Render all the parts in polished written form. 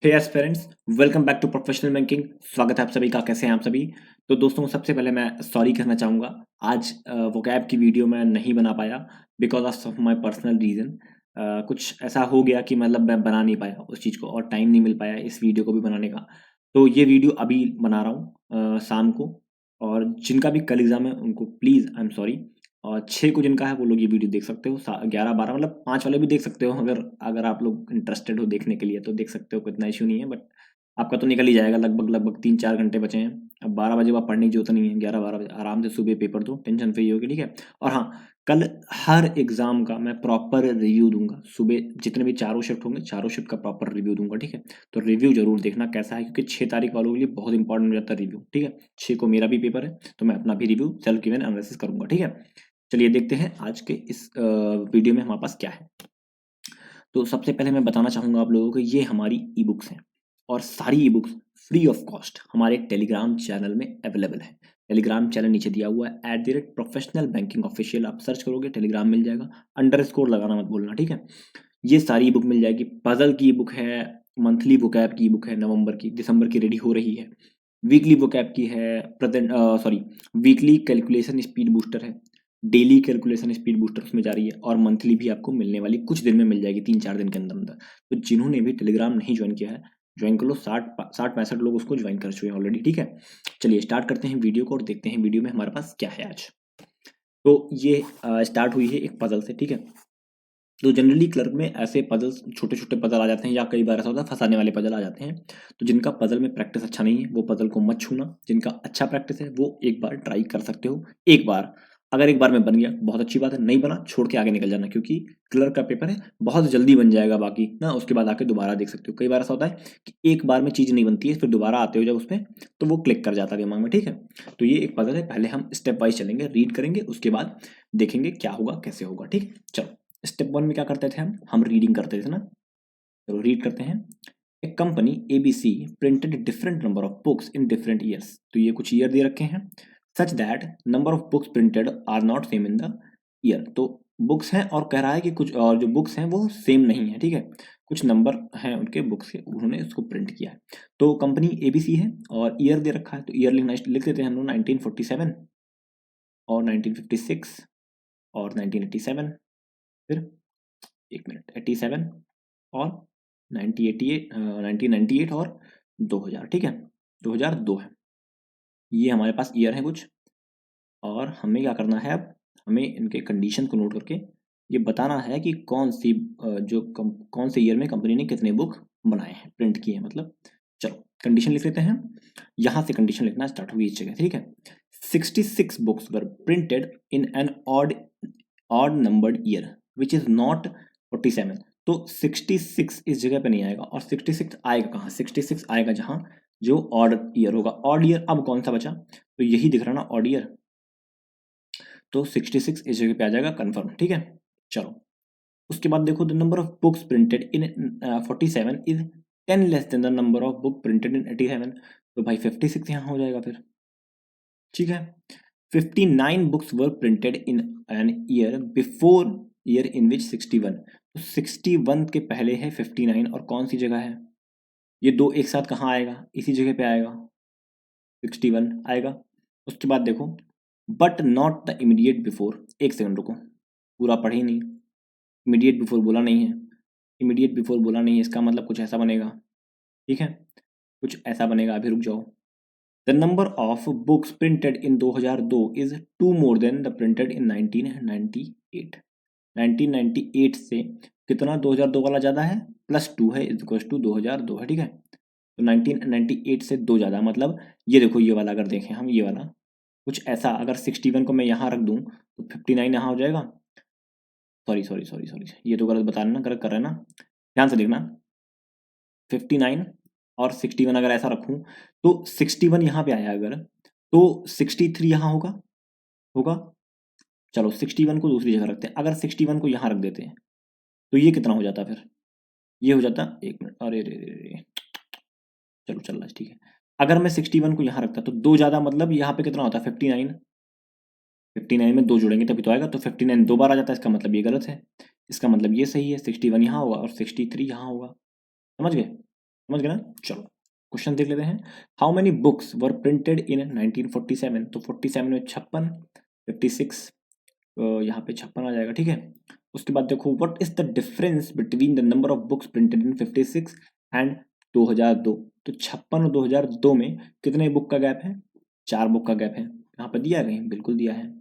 Hey aspirants, welcome back to professional banking. स्वागत है आप सभी का। कैसे हैं आप सभी? तो दोस्तों, सबसे पहले मैं सॉरी कहना चाहूँगा। आज वोकैब की वीडियो मैं नहीं बना पाया because of my personal reason. कुछ ऐसा हो गया कि मतलब मैं बना नहीं पाया उस चीज़ को और टाइम नहीं मिल पाया इस वीडियो को भी बनाने का। तो ये वीडियो अभी बना रहा हूँ शाम को। और जिनका भी कल एग्ज़ाम है उनको प्लीज़ आई एम सॉरी। और 6 को जिनका है वो लोग ये वीडियो देख सकते हो। 11-12 मतलब 5 वाले भी देख सकते हो। अगर अगर आप लोग इंटरेस्टेड हो देखने के लिए तो देख सकते हो, कोई इतना इश्यू नहीं है। बट आपका तो निकल ही जाएगा। लगभग 3-4 घंटे बचे हैं। अब 12 बजे आप पढ़ने की जरूरत नहीं है। 11-12 बजे आराम से सुबह पेपर दो, टेंशन फ्री होगी, ठीक है। और हाँ, कल हर एग्जाम का मैं प्रॉपर रिव्यू दूंगा। सुबह जितने भी चारों शिफ्ट होंगे, चारों शिफ्ट का प्रॉपर रिव्यू दूंगा, ठीक है। तो रिव्यू जरूर देखना कैसा है, क्योंकि 6 तारीख वालों के लिए बहुत इंपॉर्टेंट हो जाता है रिव्यू, ठीक है। 6 को मेरा भी पेपर है तो मैं अपना भी रिव्यू सेल्फ गिवन एनालिसिस करूंगा, ठीक है। चलिए देखते हैं आज के इस वीडियो में हमारे पास क्या है। तो सबसे पहले मैं बताना चाहूँगा आप लोगों को, ये हमारी ई बुक्स हैं। और सारी e books free of cost हमारे टेलीग्राम चैनल में अवेलेबल है। टेलीग्राम चैनल नीचे दिया हुआ है @प्रोफेशनल बैंकिंग ऑफिशियल। आप सर्च करोगे टेलीग्राम मिल जाएगा। अंडरस्कोर लगाना मत भूलना, ठीक है। ये सारी बुक मिल जाएगी। पजल की बुक है, मंथली बुक ऐप की बुक है, नवंबर की, दिसंबर की रेडी हो रही है। वीकली बुक ऐप की है, present sorry weekly calculation speed booster है। डेली कैलकुलेशन स्पीड बूस्टर उसमें जा रही है। और मंथली भी आपको मिलने वाली कुछ दिन में मिल जाएगी, 3-4 दिन के अंदर अंदर। तो जिन्होंने भी टेलीग्राम नहीं ज्वाइन किया है, ज्वाइन कर लो। 60-65 लोग उसको ज्वाइन कर चुके हैं ऑलरेडी, ठीक है। चलिए स्टार्ट करते हैं वीडियो को और देखते हैं वीडियो में हमारे पास क्या है आज। तो ये स्टार्ट हुई है एक पजल से, ठीक है। तो जनरली क्लर्क में ऐसे पजल्स, छोटे छोटे पजल आ जाते हैं, या कई बार ऐसा होता है फंसाने वाले पजल आ जाते हैं। तो जिनका पजल में प्रैक्टिस अच्छा नहीं है वो पजल को मत छूना। जिनका अच्छा प्रैक्टिस है वो एक बार ट्राई कर सकते हो। एक बार, अगर एक बार में बन गया बहुत अच्छी बात है, नहीं बना छोड़ के आगे निकल जाना, क्योंकि क्लर्क का पेपर है, बहुत जल्दी बन जाएगा। बाकी ना उसके बाद आके दोबारा देख सकते हो। कई बार ऐसा होता है कि एक बार में चीज़ नहीं बनती है, फिर दोबारा आते हो जब उसमें तो वो क्लिक कर जाता है दिमाग में, ठीक है। तो ये एक पजल है। पहले हम स्टेप वाइज चलेंगे, रीड करेंगे, उसके बाद देखेंगे क्या होगा कैसे होगा, ठीक है। चलो स्टेप 1 में क्या करते थे हम रीडिंग करते थे ना। चलो रीड करते हैं। A company ABC printed different number of books in different years. तो ये कुछ ईयर दे रखे हैं। Such that number of books printed are not same in the year. तो बुक्स हैं और कह रहा है कि कुछ और जो बुक्स हैं वो सेम नहीं है, ठीक है। कुछ नंबर हैं उनके बुक्स के, उन्होंने इसको प्रिंट किया है। तो कंपनी एबीसी है और ईयर दे रखा है, तो ईयर लिख देते हैं हम लोग 1947 और 1956 और 1987। फिर एक मिनट, 87 और 1998 और 2000, ठीक है। 2002 है, ये हमारे पास ईयर है कुछ। और हमें क्या करना है अब, हमें इनके कंडीशन को नोट करके ये बताना है कि कौन से ईयर में कंपनी ने कितने बुक बनाए हैं, प्रिंट किए हैं मतलब। चलो कंडीशन लिख लेते हैं। यहाँ से कंडीशन लिखना स्टार्ट हुई इस जगह, ठीक है। 66 books were printed in N odd numbered year which is not 47। तो 66 इस जगह पे नहीं आएगा, और 66 आएगा कहाँ? 66 आएगा जहाँ जो ऑड ईयर होगा। ऑड ईयर अब कौन सा बचा? तो यही दिख रहा ना, ऑड ईयर। तो 66 इस जगह पे आ जाएगा कंफर्म, ठीक है। चलो उसके बाद देखो, the number of books printed in 47 is 10 less than the number of book printed in 87। तो भाई 56 यहाँ हो जाएगा फिर, ठीक है। 59 books were printed in an year before year in which 61। तो 61 के पहले है 59, और कौन सी जगह है? ये दो एक साथ कहाँ आएगा? इसी जगह पे आएगा, 61 आएगा। उसके बाद देखो, but not the immediate before. एक सेकंड रुको, पूरा पढ़े ही नहीं। इमीडिएट बिफोर बोला नहीं है, इमीडिएट बिफोर बोला नहीं है, इसका मतलब कुछ ऐसा बनेगा, ठीक है। कुछ ऐसा बनेगा, अभी रुक जाओ। The number of books printed in 2002 is 2 more than the printed in 1998। 1998 से कितना 2002 वाला ज़्यादा है, +2 है, इज इक्वल टू 2002 है, ठीक है। तो 1998 से 2 ज़्यादा, मतलब ये देखो, ये वाला अगर देखें हम, ये वाला कुछ ऐसा, अगर 61 को मैं यहाँ रख दूँ तो 59 यहाँ हो जाएगा। सॉरी सॉरी सॉरी सॉरी, ये तो गलत बता रहे ना, गलत कर रहे हैं ना, ध्यान से देखना। 59 और 61 अगर ऐसा रखूं तो 61 यहाँ पे आया अगर, तो 63 यहाँ होगा, होगा। चलो 61 को दूसरी जगह रखते हैं। अगर 61 को यहाँ रख देते हैं तो ये कितना हो जाता फिर? ये हो जाता, एक मिनट, अरे रे रे रे, चलो चल रहा है, ठीक है। अगर मैं 61 को यहाँ रखता तो दो ज़्यादा, मतलब यहाँ पे कितना होता? 59। 59 में दो जुड़ेंगे तभी तो आएगा, तो 59 दो बार आ जाता है, इसका मतलब ये गलत है। इसका मतलब ये सही है, 61 यहाँ होगा और 63 यहाँ होगा। समझ गए? समझ गए ना। चलो क्वेश्चन देख लेते हैं। How many books were printed इन 1947? तो 47 में 56, 56 यहाँ पे 56 आ जाएगा, ठीक है। उसके बाद देखो what is the difference between the number of books printed in 56 and 2002? तो 56 और 2002 में कितने बुक का गैप है? 4 बुक का गैप है। यहाँ पर दिया कहीं? बिल्कुल दिया है,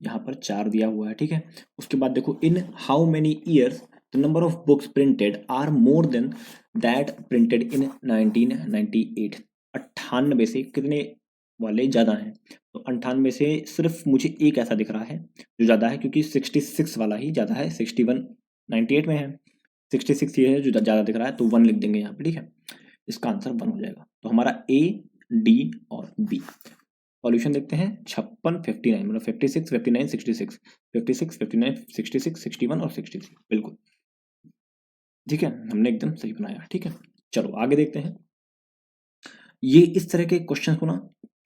यहाँ पर 4 दिया हुआ है, ठीक है। उसके बाद देखो in how many years the number of books printed are more than that printed in 1998? 98 से कितने वाले ज़्यादा हैं? तो 98 से सिर्फ मुझे एक ऐसा दिख रहा है जो ज़्यादा है, क्योंकि 66 वाला ही ज़्यादा है, 61 98 में है, 66 ये है जो ज़्यादा दिख रहा है, तो 1 लिख देंगे यहाँ पे, ठीक है। इसका आंसर 1 हो जाएगा। तो हमारा ए, डी और बी। सॉल्यूशन देखते हैं। 56 59 मतलब 56 59 66, 56 59 66 61 और 63, बिल्कुल ठीक है, हमने एकदम सही बनाया, ठीक है। चलो आगे देखते हैं। ये इस तरह के क्वेश्चन को ना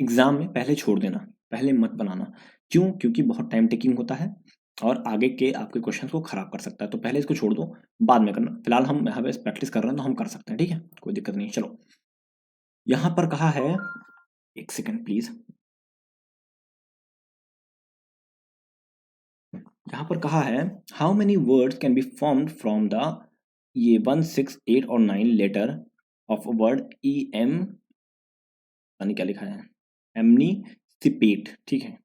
एग्जाम में पहले छोड़ देना, पहले मत बनाना। क्यों? क्योंकि बहुत टाइम टेकिंग होता है और आगे के आपके क्वेश्चन को खराब कर सकता है, तो पहले इसको छोड़ दो, बाद में करना। फिलहाल हम यहाँ पे प्रैक्टिस कर रहे हैं तो हम कर सकते हैं, ठीक है, कोई दिक्कत नहीं। चलो यहाँ पर कहा है, एक सेकेंड प्लीज, यहाँ पर कहा है how many words can be formed from the ये 1 6 8 और 9 letter of word E M, पता नहीं क्या लिखा है, एमनीसिपेट, ठीक है,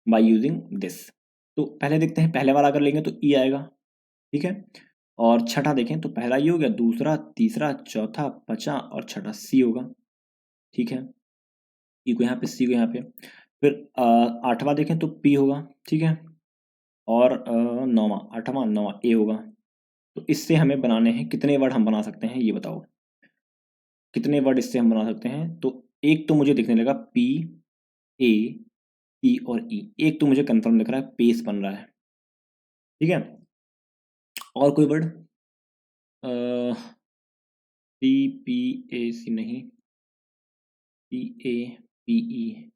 बाय यूजिंग दिस। तो पहले देखते हैं, पहले वाला अगर लेंगे तो ई आएगा, ठीक है। और छठा देखें तो पहला ई हो गया, दूसरा, तीसरा, चौथा, पांचवा और छठा सी होगा, ठीक है। ई को यहाँ पे, सी को यहाँ पे। फिर आठवां देखें तो पी होगा, ठीक है। और नौवां, आठवां नौवां ए होगा। तो इससे हमें बनाने हैं कितने वर्ड हम बना सकते हैं, ये बताओ कितने वर्ड इससे हम बना सकते हैं। तो एक तो मुझे दिखने लगा पी, ए, ई और ई, एक तो मुझे कंफर्म दिख रहा है पेस बन रहा है, ठीक है। और कोई वर्ड? पी, पी ए सी नहीं, पी ए पी ई,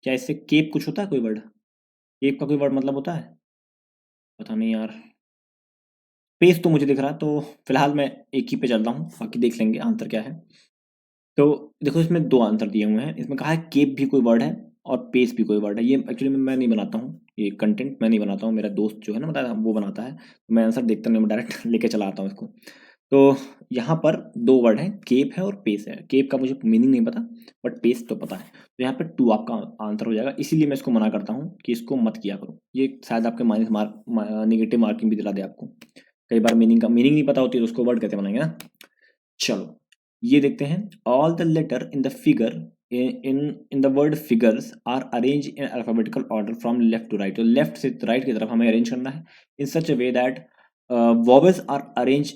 क्या इससे केप कुछ होता है कोई वर्ड? केप का कोई वर्ड मतलब होता है? पता नहीं यार। पेस तो मुझे दिख रहा है, तो फिलहाल मैं एक ही पे चल रहा हूँ, बाकी देख लेंगे आंसर क्या है। तो देखो इसमें 2 आंसर दिए हुए हैं, इसमें कहा है केप भी कोई वर्ड है और पेस भी कोई वर्ड है। ये एक्चुअली मैं नहीं बनाता हूँ, ये कंटेंट मैं नहीं बनाता हूँ, मेरा दोस्त जो है ना बताया वो बनाता है, तो मैं आंसर देखता नहीं, मैं डायरेक्ट लेके चला आता हूँ इसको। तो यहाँ पर 2 वर्ड हैं, केप है और पेस है। केप का मुझे मीनिंग नहीं पता, बट पेस तो पता है। तो यहाँ पे 2 आपका आंसर हो जाएगा, इसीलिए मैं इसको मना करता हूँ कि इसको मत किया करो, ये शायद आपके माइनस मार्क, नेगेटिव मार्किंग भी दिला दे आपको। कई बार मीनिंग नहीं पता होती है तो उसको वर्ड कैसे बनाएंगे ना। चलो ये देखते हैं। All the letter in the figure in the word figures are arrange in alphabetical order from left to right. तो लेफ्ट से राइट की तरफ हमें अरेंज करना है in such a way that vowels are arrange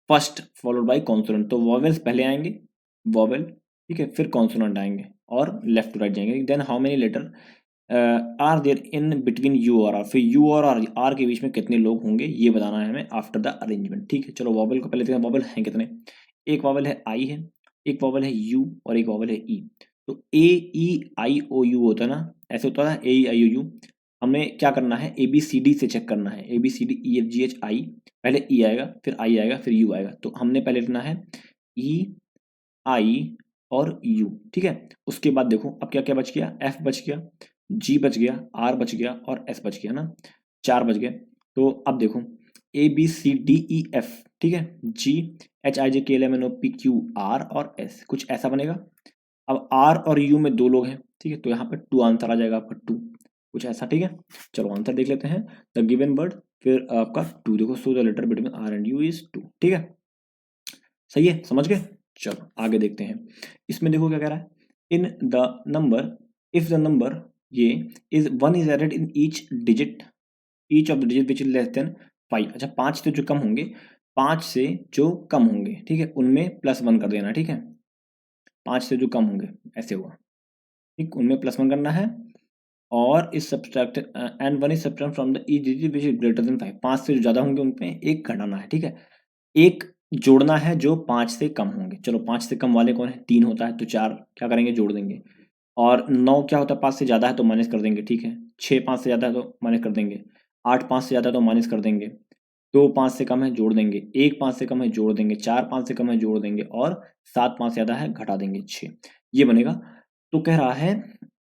first followed by consonant. तो vowels पहले आएंगे, वॉवेल, ठीक है, फिर कॉन्सोनेंट आएंगे और लेफ्ट टू राइट जाएंगे। Then how many letter are there in between U और आर, फिर यू और आर के बीच में कितने लोग होंगे ये बताना है हमें आफ्टर द अरेंजमेंट, ठीक है। चलो वॉवेल को पहले देखते हैं, वॉवेल हैं कितने। एक वॉवेल है आई है, एक वॉवेल है यू और एक वॉवेल है ई। तो ए ई आई ओ यू होता है ना, ऐसे होता है ए ई आई ओ यू। हमें क्या करना है, ए बी सी डी से चेक करना है, A B C D E F G H I, पहले ई आएगा फिर आई आएगा फिर यू आएगा। तो हमने पहले लिखना है ई आई और यू, ठीक है। उसके बाद देखो अब क्या क्या बच गया, एफ बच गया, जी बच गया, आर बच गया और एस बच गया ना, 4 बच गए। तो अब देखो A B C D E F, ठीक है, G H I J K L M N O P Q R और एस, कुछ ऐसा बनेगा। अब आर और यू में 2 लोग हैं, ठीक है, तो यहाँ पे 2 आंसर आ जाएगा आपका 2, कुछ ऐसा, ठीक है। चलो आंसर देख लेते हैं। द गिवन वर्ड, फिर आपका 2 देखो, so the letter between R and U is 2, ठीक है, सही है, समझ गए। चलो आगे देखते हैं। इसमें देखो क्या कह रहा है, in the number, if the number ये is 1 is added in each digit, each of the digit which is less than 5। अच्छा 5 से जो कम होंगे, 5 से जो कम होंगे, ठीक है, उनमें +1 कर देना, ठीक है। 5 से जो कम होंगे ऐसे होगा, ठीक, उनमें +1 करना है। और इस subtract and 1 is subtract from the each digit which is greater than 5। 5 से जो ज़्यादा होंगे उन पे 1 घटाना है, ठीक है। एक जोड़ना है जो 5 से कम होंगे। चलो 5 से कम वाले कौन है, 3 होता है, तो 4 क्या करेंगे, जोड़ देंगे। और 9 क्या होता है, 5 से ज़्यादा है तो माइनस कर देंगे, ठीक है। 6 5 से ज़्यादा है तो माइनस कर देंगे। 8 5 से ज़्यादा है तो माइनस कर देंगे। 2 5 से कम है जोड़ देंगे, 1 5 से कम है जोड़ देंगे, 4 5 से कम है जोड़ देंगे और 7 5 से ज़्यादा है घटा देंगे 6, ये बनेगा। तो कह रहा है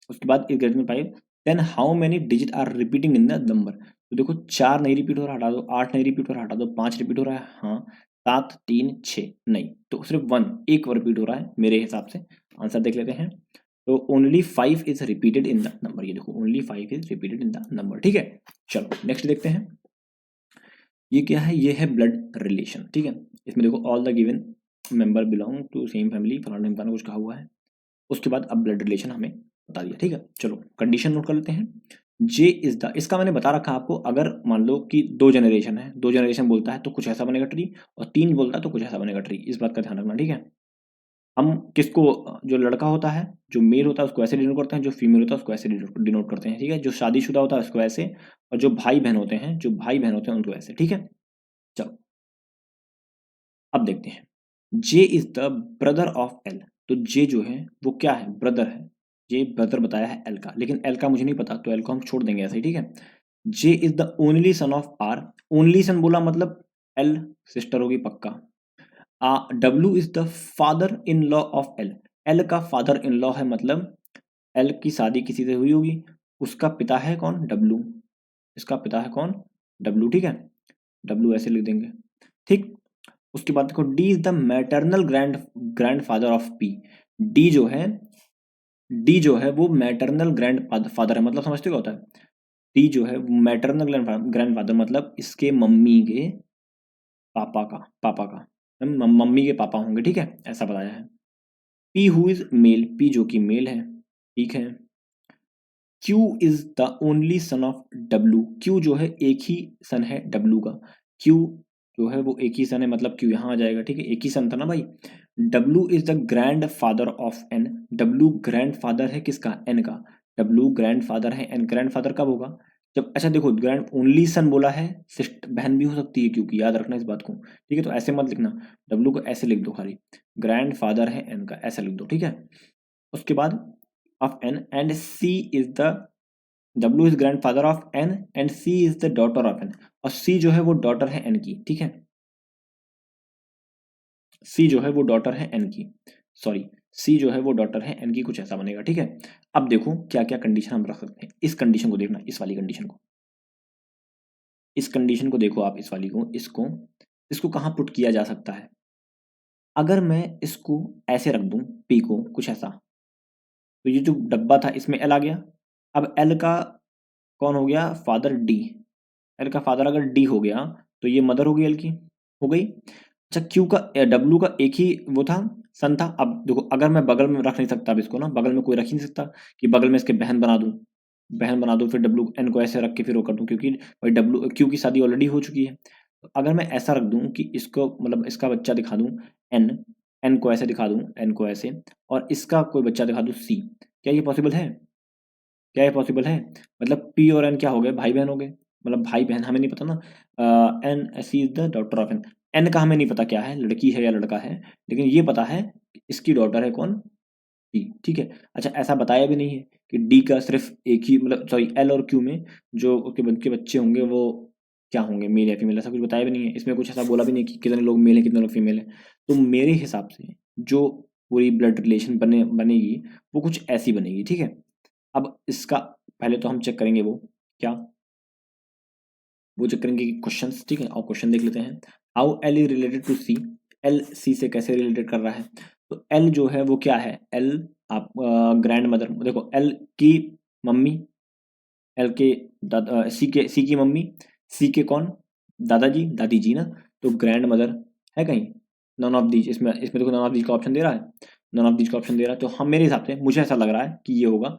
उसके बाद is greater than 5 than how many digit are repeating in the number. तो देखो 4 नहीं रिपीट हो रहा हटा दो, 8 नहीं रिपीट हो रहा हटा दो, 5 रिपीट हो रहा है हाँ, 7 3 6 नहीं, तो सिर्फ 1 एक रिपीट हो रहा है मेरे हिसाब से। आंसर देख लेते हैं। तो only 5 is repeated in the number, ये देखो only 5 is repeated in the number, ठीक है। चलो नेक्स्ट देखते हैं। ये क्या है, ये है ब्लड रिलेशन, ठीक है। इसमें देखो all the given member belong to same family, फलाना ढिमकाना कुछ कहा हुआ है। उसके बाद अब ब्लड रिलेशन हमें बता दिया, ठीक है। चलो कंडीशन नोट कर लेते हैं। जे इज द, इसका मैंने बता रखा आपको, अगर मान लो कि 2 जनरेशन है, 2 जनरेशन बोलता है तो कुछ ऐसा बनेगा ट्री, और 3 बोलता है तो कुछ ऐसा बनेगा ट्री, इस बात का ध्यान रखना, ठीक है। हम किसको, जो लड़का होता है, जो मेल होता है उसको ऐसे डिनोट करते हैं, जो फीमेल होता है उसको ऐसे डिनोट करते हैं, ठीक है। जो शादीशुदा होता है उसको ऐसे, और जो भाई बहन होते हैं, उनको ऐसे, ठीक है। चलो अब देखते हैं। J is the brother of L, तो जे जो है वो क्या है, ब्रदर है। जे ब्रदर बताया है एल का, लेकिन एल का मुझे नहीं पता, तो एल को हम छोड़ देंगे ऐसे ही, ठीक है। J is the only son of R, only son बोला मतलब एल सिस्टर होगी पक्का। W is the father in law of L, L का फादर इन लॉ है, मतलब एल की शादी किसी से हुई होगी, उसका पिता है कौन, डब्ल्यू, इसका पिता है कौन, डब्ल्यू, ठीक है। डब्ल्यू ऐसे लिख देंगे, ठीक। उसके बाद देखो D is the maternal grand father of P, D जो है, डी जो है वो मैटरनल ग्रैंड फादर है, मतलब समझते क्या होता है, डी जो है मैटरनल ग्रैंड फादर मतलब इसके मम्मी के पापा का मम्मी के पापा होंगे, ठीक है, ऐसा बताया है। P who is male, P जो कि मेल है, ठीक है। Q is the only son of W, Q जो है एक ही सन है डब्ल्यू का, क्यू जो है वो एक ही सन है, मतलब क्यू यहाँ आ जाएगा, ठीक है, एक ही सन था ना भाई। W is the grandfather of N, W grandfather है किसका, एन का, डब्ल्यू ग्रैंड फादर है एन, ग्रैंड फादर कब होगा जब, अच्छा देखो ग्रैंड ओनली सन बोला है, सिस्ट बहन भी हो सकती है क्योंकि, याद रखना इस बात को, ठीक है। तो ऐसे मत लिखना, डब्ल्यू को ऐसे लिख दो खाली, ग्रैंड फादर है एन का, ऐसा लिख दो, ठीक है। उसके बाद of n and C is the, W is grandfather of n and C is the daughter of n, और C जो है वो डॉटर है n की, ठीक है। C जो है वो डॉटर है n की, सॉरी C जो है वो डॉटर है n की, कुछ ऐसा बनेगा, ठीक है। अब देखो क्या क्या कंडीशन हम रख सकते हैं, इस कंडीशन को देखना, इस वाली कंडीशन को, इस कंडीशन को देखो आप, इस वाली को, इसको कहाँ पुट किया जा सकता है। अगर मैं इसको ऐसे रख दूं, P को कुछ ऐसा, तो ये जो डब्बा था इसमें L आ गया, अब L का कौन हो गया, फादर डी, एल का फादर अगर डी हो गया तो ये मदर होगी एल की, हो गई। अच्छा क्यू का, डब्ल्यू का एक ही वो था, सन था। अब देखो अगर मैं बगल में रख नहीं सकता, अब इसको ना बगल में कोई रख ही नहीं सकता कि बगल में इसके बहन बना दूं, बहन बना दूं फिर डब्ल्यू एन को ऐसे रख के फिर वो कर दूं, क्योंकि भाई डब्ल्यू क्यू की शादी ऑलरेडी हो चुकी है। तो अगर मैं ऐसा रख दूं कि इसको मतलब इसका बच्चा दिखा दूं एन, एन को ऐसे दिखा दूं, एन को ऐसे, और इसका कोई बच्चा दिखा दूं सी, क्या ये पॉसिबल है, क्या ये पॉसिबल है, मतलब पी और एन क्या हो गए, भाई बहन हो गए, मतलब भाई बहन हमें नहीं पता ना, N C is the daughter of N, N का हमें नहीं पता क्या है, लड़की है या लड़का है, लेकिन ये पता है कि इसकी डॉटर है कौन, डी, ठीक है। अच्छा ऐसा बताया भी नहीं है कि डी का सिर्फ एक ही, मतलब सॉरी एल और क्यू में जो उसके बच्चे होंगे वो क्या होंगे, मेल या फीमेल, ऐसा कुछ बताया भी नहीं है, इसमें कुछ ऐसा बोला भी नहीं कि कितने लोग मेल है कितने लोग फीमेल है। तो मेरे हिसाब से जो पूरी ब्लड रिलेशन बनेगी वो कुछ ऐसी बनेगी, ठीक है। अब इसका पहले तो हम चेक करेंगे वो क्या, वो चेक करेंगे क्वेश्चंस, ठीक है। और क्वेश्चन देख लेते हैं। How L is related to C, L C से कैसे रिलेटेड कर रहा है। तो एल जो है वो क्या है, एल आप ग्रैंड मदर, देखो एल की मम्मी, एल के दादा, सी की मम्मी, सी के कौन, दादाजी दादी जी ना, तो ग्रैंड मदर है कहीं, नॉन ऑफ दीज, इसमें देखो नॉन ऑफ दीज का ऑप्शन दे रहा है, नॉन ऑफ दीज का ऑप्शन दे रहा है, तो हम मेरे हिसाब से मुझे ऐसा लग रहा है कि ये होगा,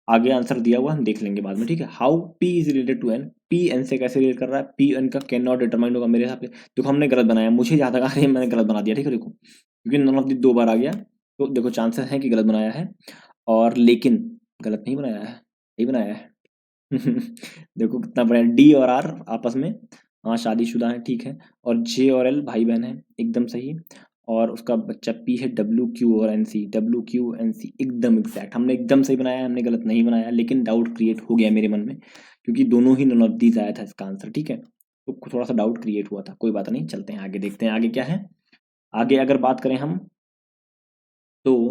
आगे आंसर दिया हुआ हम देख लेंगे बाद में, ठीक है। How P is related to N, P N से कैसे रिलेट कर रहा है, पी एन का कैन नॉट डिटरमाइन होगा मेरे हिसाब से, देखो हमने गलत बनाया, मुझे जहाँ तक आ रही है मैंने गलत बना दिया, ठीक है। देखो क्योंकि नॉन ऑफ दी 2 बार आ गया, तो देखो चांसेस है कि गलत बनाया है, और लेकिन गलत नहीं बनाया है, सही बनाया है। देखो कितना बढ़िया, डी और आर आपस में हाँ शादीशुदा है, ठीक है, और जे और एल भाई बहन है, एकदम सही। और उसका बच्चा पी है, डब्ल्यू क्यू और N C, W Q N C एकदम एग्जैक्ट, हमने एकदम सही बनाया, हमने गलत नहीं बनाया, लेकिन डाउट क्रिएट हो गया मेरे मन में क्योंकि दोनों ही नॉन ऑफ दीज आया था इसका आंसर, ठीक है। तो थोड़ा सा डाउट क्रिएट हुआ था, कोई बात नहीं, चलते हैं आगे, देखते हैं आगे क्या है। आगे अगर बात करें हम, तो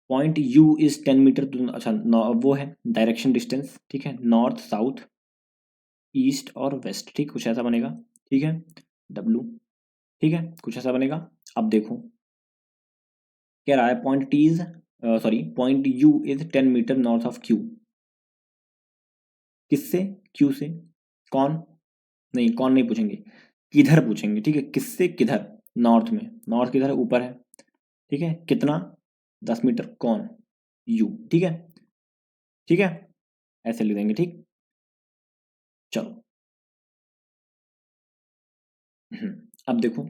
पॉइंट यू इज 10 मीटर, अच्छा वो है डायरेक्शन डिस्टेंस, ठीक है, नॉर्थ साउथ ईस्ट और वेस्ट, ठीक, कुछ ऐसा बनेगा, ठीक है, डब्लू, ठीक है, कुछ ऐसा बनेगा। अब देखो कह रहा है point T is, sorry, point U is 10 metre north of Q. किससे? क्यू से। कौन? नहीं, कौन नहीं पूछेंगे, किधर पूछेंगे, ठीक है, किससे किधर? नॉर्थ में, नॉर्थ किधर है? ऊपर है, ठीक है, कितना? 10 मीटर। कौन? यू, ठीक है, ठीक है, ऐसे लिख देंगे, ठीक। चलो अब देखो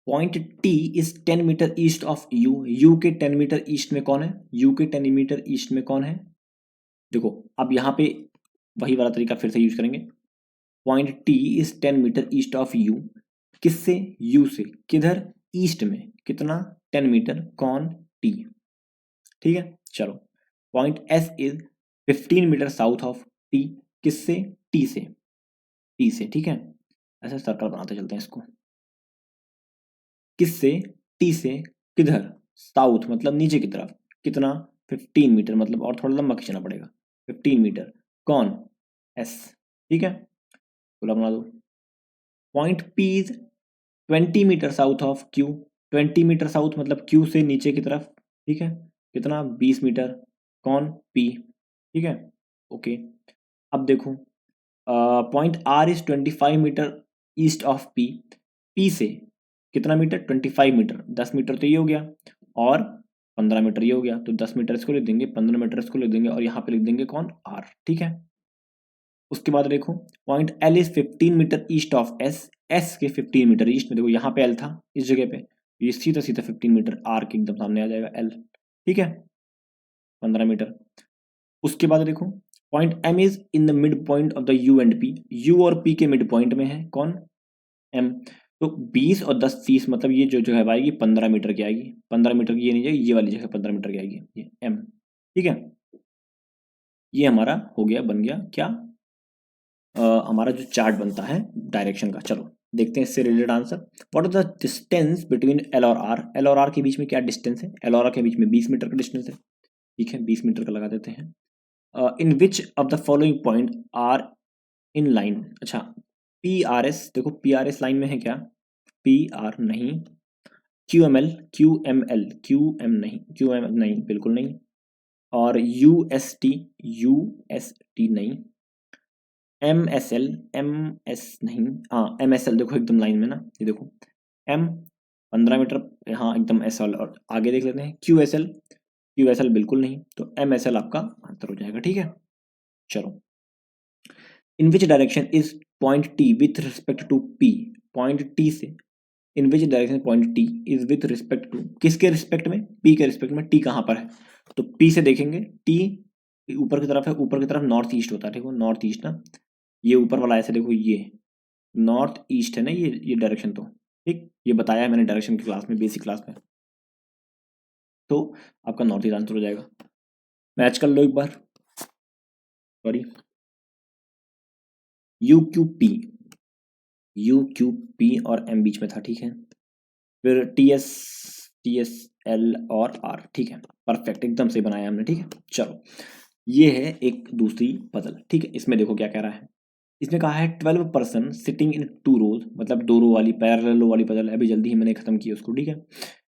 point T is 10 metre east of U. U के 10 मीटर ईस्ट में कौन है? यू के 10 मीटर ईस्ट में कौन है? देखो अब यहाँ पे वही वाला तरीका फिर से यूज करेंगे। Point T is 10 metre east of U. किससे? यू से। किधर? ईस्ट में। कितना? 10 मीटर। कौन? टी, ठीक है। चलो point S is 15 metre south of T. किससे? टी से। टी से, ठीक है, ऐसे सर्कल बनाते चलते हैं इसको। किससे? टी से। किधर? साउथ मतलब नीचे की तरफ। कितना? 15 मीटर, मतलब और थोड़ा लंबा खींचना पड़ेगा। 15 मीटर। कौन? एस, ठीक है, पूरा बना दो। Point P is 20 metre south of Q. 20 metre south मतलब क्यू से नीचे की तरफ, ठीक है, कितना? 20 मीटर। कौन? पी, ठीक है, ओके। अब देखो point R is 25 metre east of P. P से कितना मीटर? 25 मीटर। 10 मीटर तो ये हो गया, और 15 मीटर ये हो गया, तो 10 मीटर इसको लिख देंगे, 15 मीटर इसको लिख देंगे, और यहाँ पे लिख देंगे कौन? आर, ठीक है। उसके बाद देखो point L is 15 metre east of S. S के 15 मीटर ईस्ट में, देखो यहाँ पे एल था, इस जगह पे ये सीधा सीधा 15 मीटर आर के एकदम सामने आ जाएगा एल, ठीक है, 15 मीटर। उसके बाद देखो point M is in the mid point of the U and P. U और पी के मिड पॉइंट में है कौन? एम। तो 20 और 10 30 मतलब ये जो जगह आएगी 15 मीटर की आएगी। 15 मीटर की ये नहीं जाएगी, ये वाली जगह 15 मीटर की आएगी, ये एम, ठीक है। ये हमारा हो गया, बन गया क्या? हमारा जो चार्ट बनता है डायरेक्शन का। चलो देखते हैं इससे related answer. What is the distance between L और आर? एल और आर के बीच में क्या डिस्टेंस है? एल और आर के बीच में 20 मीटर का डिस्टेंस है, ठीक है, 20 मीटर का लगा देते हैं। In which of the following point are in line? अच्छा, पी आर एस, देखो पी आर एस लाइन में है क्या? पी आर नहीं। Q M L, Q M L, Q M नहीं, क्यू एम नहीं, बिल्कुल नहीं। और U S T, U S T नहीं। M S L, M S नहीं, हाँ एम एस एल, देखो एकदम लाइन में ना, ये देखो एम 15 मीटर, हाँ एकदम एस एल। और आगे देख लेते हैं Q S L, Q S L बिल्कुल नहीं, तो एम एस एल आपका आंसर हो जाएगा, ठीक है। चलो in which direction is point T with respect to P? Point T से in which direction point T is with respect to, किसके रिस्पेक्ट में? पी के रिस्पेक्ट में। टी कहाँ पर है? तो पी से देखेंगे, टी ऊपर की तरफ है, ऊपर की तरफ नॉर्थ ईस्ट होता है, ठीक है, नॉर्थ ईस्ट ना, ये ऊपर वाला ऐसे देखो, ये नॉर्थ ईस्ट है ना, ये डायरेक्शन, तो ठीक, ये बताया है मैंने डायरेक्शन की क्लास में, बेसिक क्लास में, तो आपका नॉर्थ ईस्ट आंसर हो जाएगा। मैच कर लो एक बार, sorry, U Q P, U Q P और एम बीच में था, ठीक है, फिर टी एस एल और आर, ठीक है, परफेक्ट, एकदम से बनाया हमने, ठीक है। चलो ये है एक दूसरी पजल, ठीक है, इसमें देखो क्या कह रहा है। इसने कहा है 12 पर्सन सिटिंग इन 2 रोज, मतलब 2 रो वाली पैरेलल रो वाली पजल है, अभी जल्दी ही मैंने खत्म की उसको, ठीक है।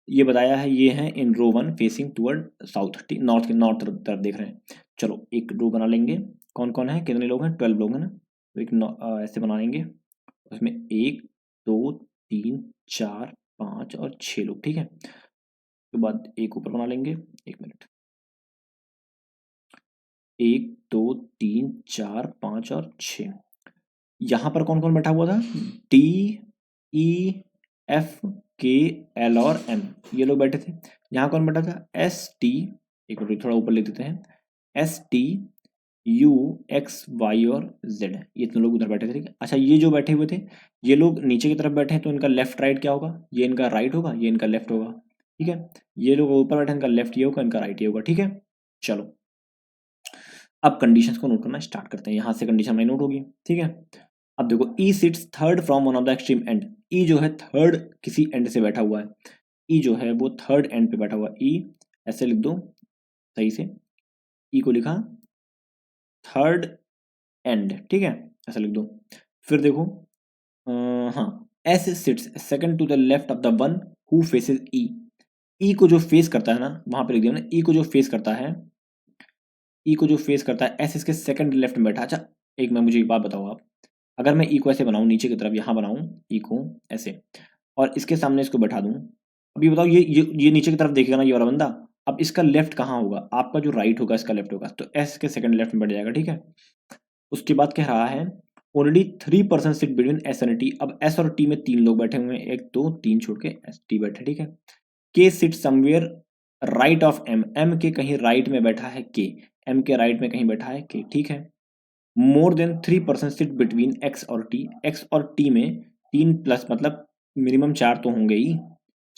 ये बताया है, ये है इन रो 1 फेसिंग टुवर्ड साउथ, ठीक, नॉर्थ के नॉर्थ तरफ देख रहे हैं। चलो एक रो बना लेंगे, कौन कौन है, कितने लोग हैं? 12 लोग हैं ना, तो एक ऐसे बना लेंगे, उसमें 1 2 3 4 5 और 6 लोग, ठीक है। उसके बाद एक ऊपर बना लेंगे, 1 मिनट, 1 2 3 4 5 और 6। यहाँ पर कौन कौन बैठा हुआ था? डी, ई, एफ, के, एल और एम, ये लोग बैठे थे। यहाँ कौन बैठा था? एस टी, एक मिनट थोड़ा ऊपर लिख देते हैं, S T, U, X, Y और जेड, ये तीनों लोग उधर बैठे थे, ठीक है। अच्छा ये जो बैठे हुए थे, ये लोग नीचे की तरफ बैठे हैं, तो इनका लेफ्ट राइट क्या होगा? ये इनका राइट होगा, ये इनका लेफ्ट होगा, ठीक है। ये लोग ऊपर बैठे हैं, इनका लेफ्ट ये होगा, इनका राइट ये होगा, ठीक है। चलो अब कंडीशंस को नोट करना स्टार्ट करते हैं, यहाँ से कंडीशन हमारी नोट होगी, ठीक है। अब देखो E sits third from one of the extreme end, E जो है थर्ड किसी एंड से बैठा हुआ है, ई जो है वो थर्ड एंड पे बैठा हुआ है, ई ऐसे लिख दो सही से, ई को लिखा थर्ड एंड, ठीक है, ऐसा लिख दो। फिर देखो हाँ, S sits second to the left of the one who faces E, E को जो फेस करता है ना, वहां पे लिख दिया ना, ई को जो फेस करता है, ई को जो फेस करता है, एस इसके सेकंड लेफ्ट में बैठा। अच्छा एक मैं मुझे एक बात बताओ आप, अगर मैं ई को ऐसे बनाऊं नीचे की तरफ, यहाँ बनाऊं ई को ऐसे, और इसके सामने इसको बैठा दूं, अब ये बताओ ये नीचे की तरफ देखेगा ना ये वाला बंदा, अब इसका लेफ्ट कहाँ होगा, आपका जो राइट होगा इसका लेफ्ट होगा, तो एस के सेकंड लेफ्ट में बैठ जाएगा, ठीक है। उसके बाद कह रहा है only 3% sit between S and T, अब एस और टी में 3 लोग बैठे हुए हैं, 1 2 3 छोड़ के एस टी बैठे, ठीक है। K sit somewhere right of M, M के कहीं राइट में बैठा है के, एम के राइट में कहीं बैठा है के, ठीक है। More than 3% sit between x और टी, एक्स और टी में 3 प्लस मतलब मिनिमम 4 तो होंगे ही,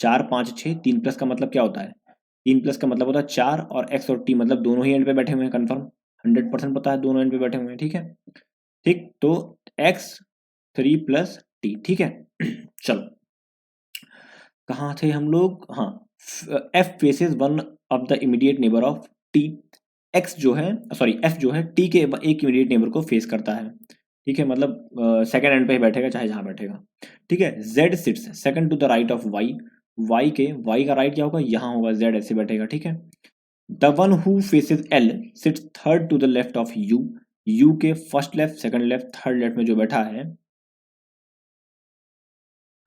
4 5 6, 3 प्लस का मतलब क्या होता है, 3 प्लस का मतलब होता है 4, और एक्स और टी मतलब दोनों ही एंड पे बैठे हुए हैं, कंफर्म 100% पता है दोनों एंड पे बैठे हुए हैं, ठीक है। ठीक, तो एक्स 3 प्लस टी, ठीक है। चलो कहाँ थे हम लोग, हाँ, F faces one of the immediate neighbour of T, x जो है सॉरी एफ जो है टी के एक इमीडिएट नेबर को फेस करता है, ठीक है, मतलब सेकंड एंड पे ही बैठेगा चाहे जहां बैठेगा, ठीक है। Z sits second to the right of Y, Y का राइट क्या होगा, यहाँ होगा, जेड ऐसे बैठेगा, ठीक है। The one who faces L sits third to the left of U, U के first left second left third left में जो बैठा है,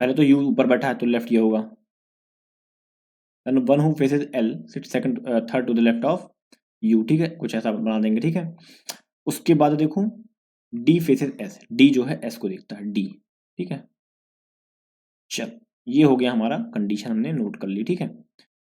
पहले तो यू ऊपर बैठा है तो लेफ्ट ये होगा, one who faces L sit second third to the left of U, ठीक है, कुछ ऐसा बना देंगे, ठीक है। उसके बाद देखो डी फेसेस एस, डी जो है एस को देखता है, डी, ठीक है। चल ये हो गया हमारा कंडीशन, हमने नोट कर ली, ठीक है।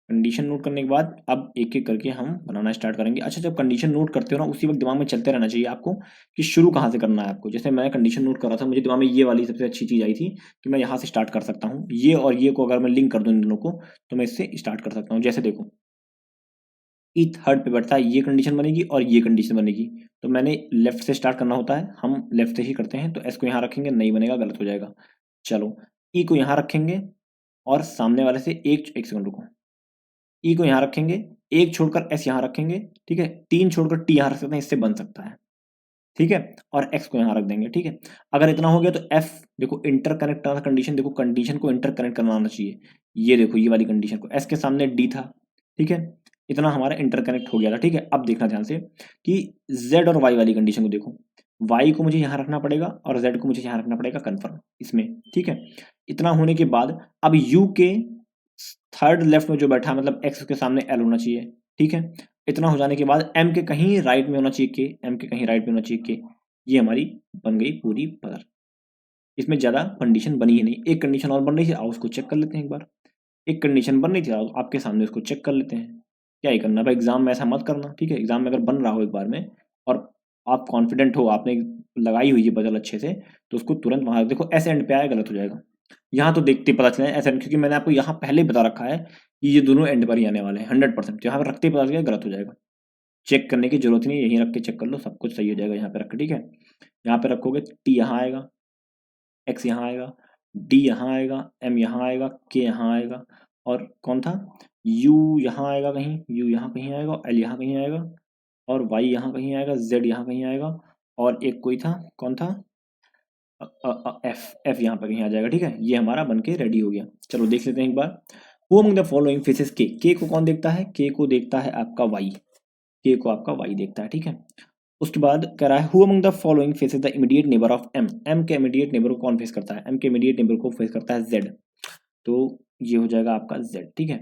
कंडीशन नोट करने के बाद अब एक एक करके हम बनाना स्टार्ट करेंगे। अच्छा जब कंडीशन नोट करते हो ना उसी वक्त दिमाग में चलते रहना चाहिए आपको कि शुरू कहाँ से करना है आपको। जैसे मैं कंडीशन नोट कर रहा था, मुझे दिमाग में ये वाली सबसे अच्छी चीज़ आई थी कि मैं यहाँ से स्टार्ट कर सकता हूँ, ये और ये को अगर मैं लिंक कर दूँ इन दोनों को तो मैं इससे स्टार्ट कर सकता हूँ। जैसे देखो ई थर्ड पे बैठता है, ये कंडीशन बनेगी और ये कंडीशन बनेगी, तो मैंने लेफ्ट से स्टार्ट करना होता है, हम लेफ्ट से ही करते हैं, तो एस को यहाँ रखेंगे, नहीं बनेगा, गलत हो जाएगा। चलो ई को यहाँ रखेंगे और सामने वाले से एक सेकंड रुको, ई को यहाँ रखेंगे, एक छोड़कर एस यहाँ रखेंगे, ठीक है, 3 छोड़कर टी यहाँ रख सकते हैं, इससे बन सकता है, ठीक है, और एक्स को यहाँ रख देंगे, ठीक है। अगर इतना हो गया तो एफ देखो इंटरकनेक्ट कंडीशन, देखो कंडीशन को इंटरकनेक्ट करना आना चाहिए, ये देखो ये वाली कंडीशन को, एस के सामने डी था, ठीक है, इतना हमारा इंटरकनेक्ट हो गया था, ठीक है। अब देखना ध्यान से कि जेड और वाई वाली कंडीशन को देखो, वाई को मुझे यहाँ रखना पड़ेगा और जेड को मुझे यहाँ रखना पड़ेगा कन्फर्म इसमें, ठीक है। इतना होने के बाद अब यू के थर्ड लेफ्ट में जो बैठा है मतलब एक्स के सामने एल होना चाहिए, ठीक है। इतना हो जाने के बाद एम के कहीं राइट में होना चाहिए के, एम के कहीं राइट में होना चाहिए के, ये हमारी बन गई पूरी पदर। इसमें ज्यादा कंडीशन बनी ही नहीं, एक कंडीशन और बन रही थी, आओ उसको चेक कर लेते हैं एक बार। एक कंडीशन बन रही थी, आओ आपके सामने उसको चेक कर लेते हैं। क्या ही करना भाई, एग्जाम में ऐसा मत करना, ठीक है। एग्जाम में अगर बन रहा हो एक बार में और आप कॉन्फिडेंट हो, आपने लगाई हुई है पजल अच्छे से, तो उसको तुरंत वहां देखो एस एंड पे आया, गलत हो जाएगा। यहाँ तो देखते ही पता चला एस एंड, क्योंकि मैंने आपको यहाँ पहले ही बता रखा है कि ये दोनों एंड पर ही आने वाले हैं 100%, यहाँ पर रखते ही पता चल गया गलत हो जाएगा, चेक करने की जरूरत नहीं, यहीं रख के चेक कर लो, सब कुछ सही हो जाएगा यहाँ पे रख के, ठीक है। यहाँ पे रखोगे टी यहाँ आएगा, एक्स यहाँ आएगा, डी यहाँ आएगा, एम यहाँ आएगा, के यहाँ आएगा, और कौन था यू यहाँ आएगा कहीं, यू यहाँ कहीं आएगा, एल यहाँ कहीं आएगा, और वाई यहाँ कहीं आएगा, जेड यहाँ कहीं आएगा, और एक कोई था, कौन था, एफ यहाँ पर कहीं आ जाएगा, ठीक है। ये हमारा बन के रेडी हो गया। चलो देख लेते हैं एक बार, who among the following faces के को कौन देखता है, के को देखता है आपका वाई, के को आपका वाई देखता है, ठीक है। उसके बाद कह रहा है who among the following faces the immediate neighbour of M, M के इमीडिएट नेबर को कौन फेस करता है, एम के इमीडिएट नेबर को फेस करता है जेड, तो ये हो जाएगा आपका जेड, ठीक है।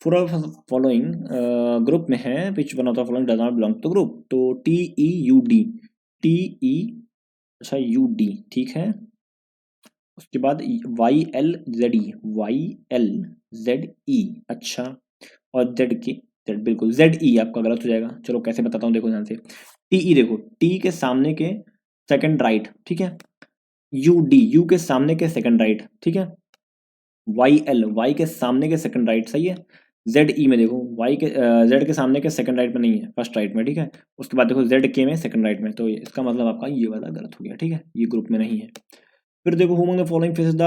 फोर ऑफ फॉलोइंग ग्रुप में है, which one of the following does not belong to group, तो T E U D, T E अच्छा यू डी, ठीक है। उसके बाद Y L Z E, Y L Z E, अच्छा, और जेड की जेड, बिल्कुल जेड ई आपका गलत हो जाएगा। चलो कैसे बताता हूँ, देखो ध्यान से, टी ई देखो, टी के सामने के सेकंड राइट, ठीक है, यू डी, यू के सामने के सेकंड राइट, ठीक है, वाई एल, वाई के सामने के सेकंड राइट, सही है, जेड ई में देखो वाई के जेड के सामने के सेकंड राइट में नहीं है, फर्स्ट राइट में, ठीक है। उसके बाद देखो जेड के में सेकंड राइट में, तो इसका मतलब आपका ये वाला गलत हो गया, ठीक है, ये ग्रुप में नहीं है। फिर देखो who among the following faces the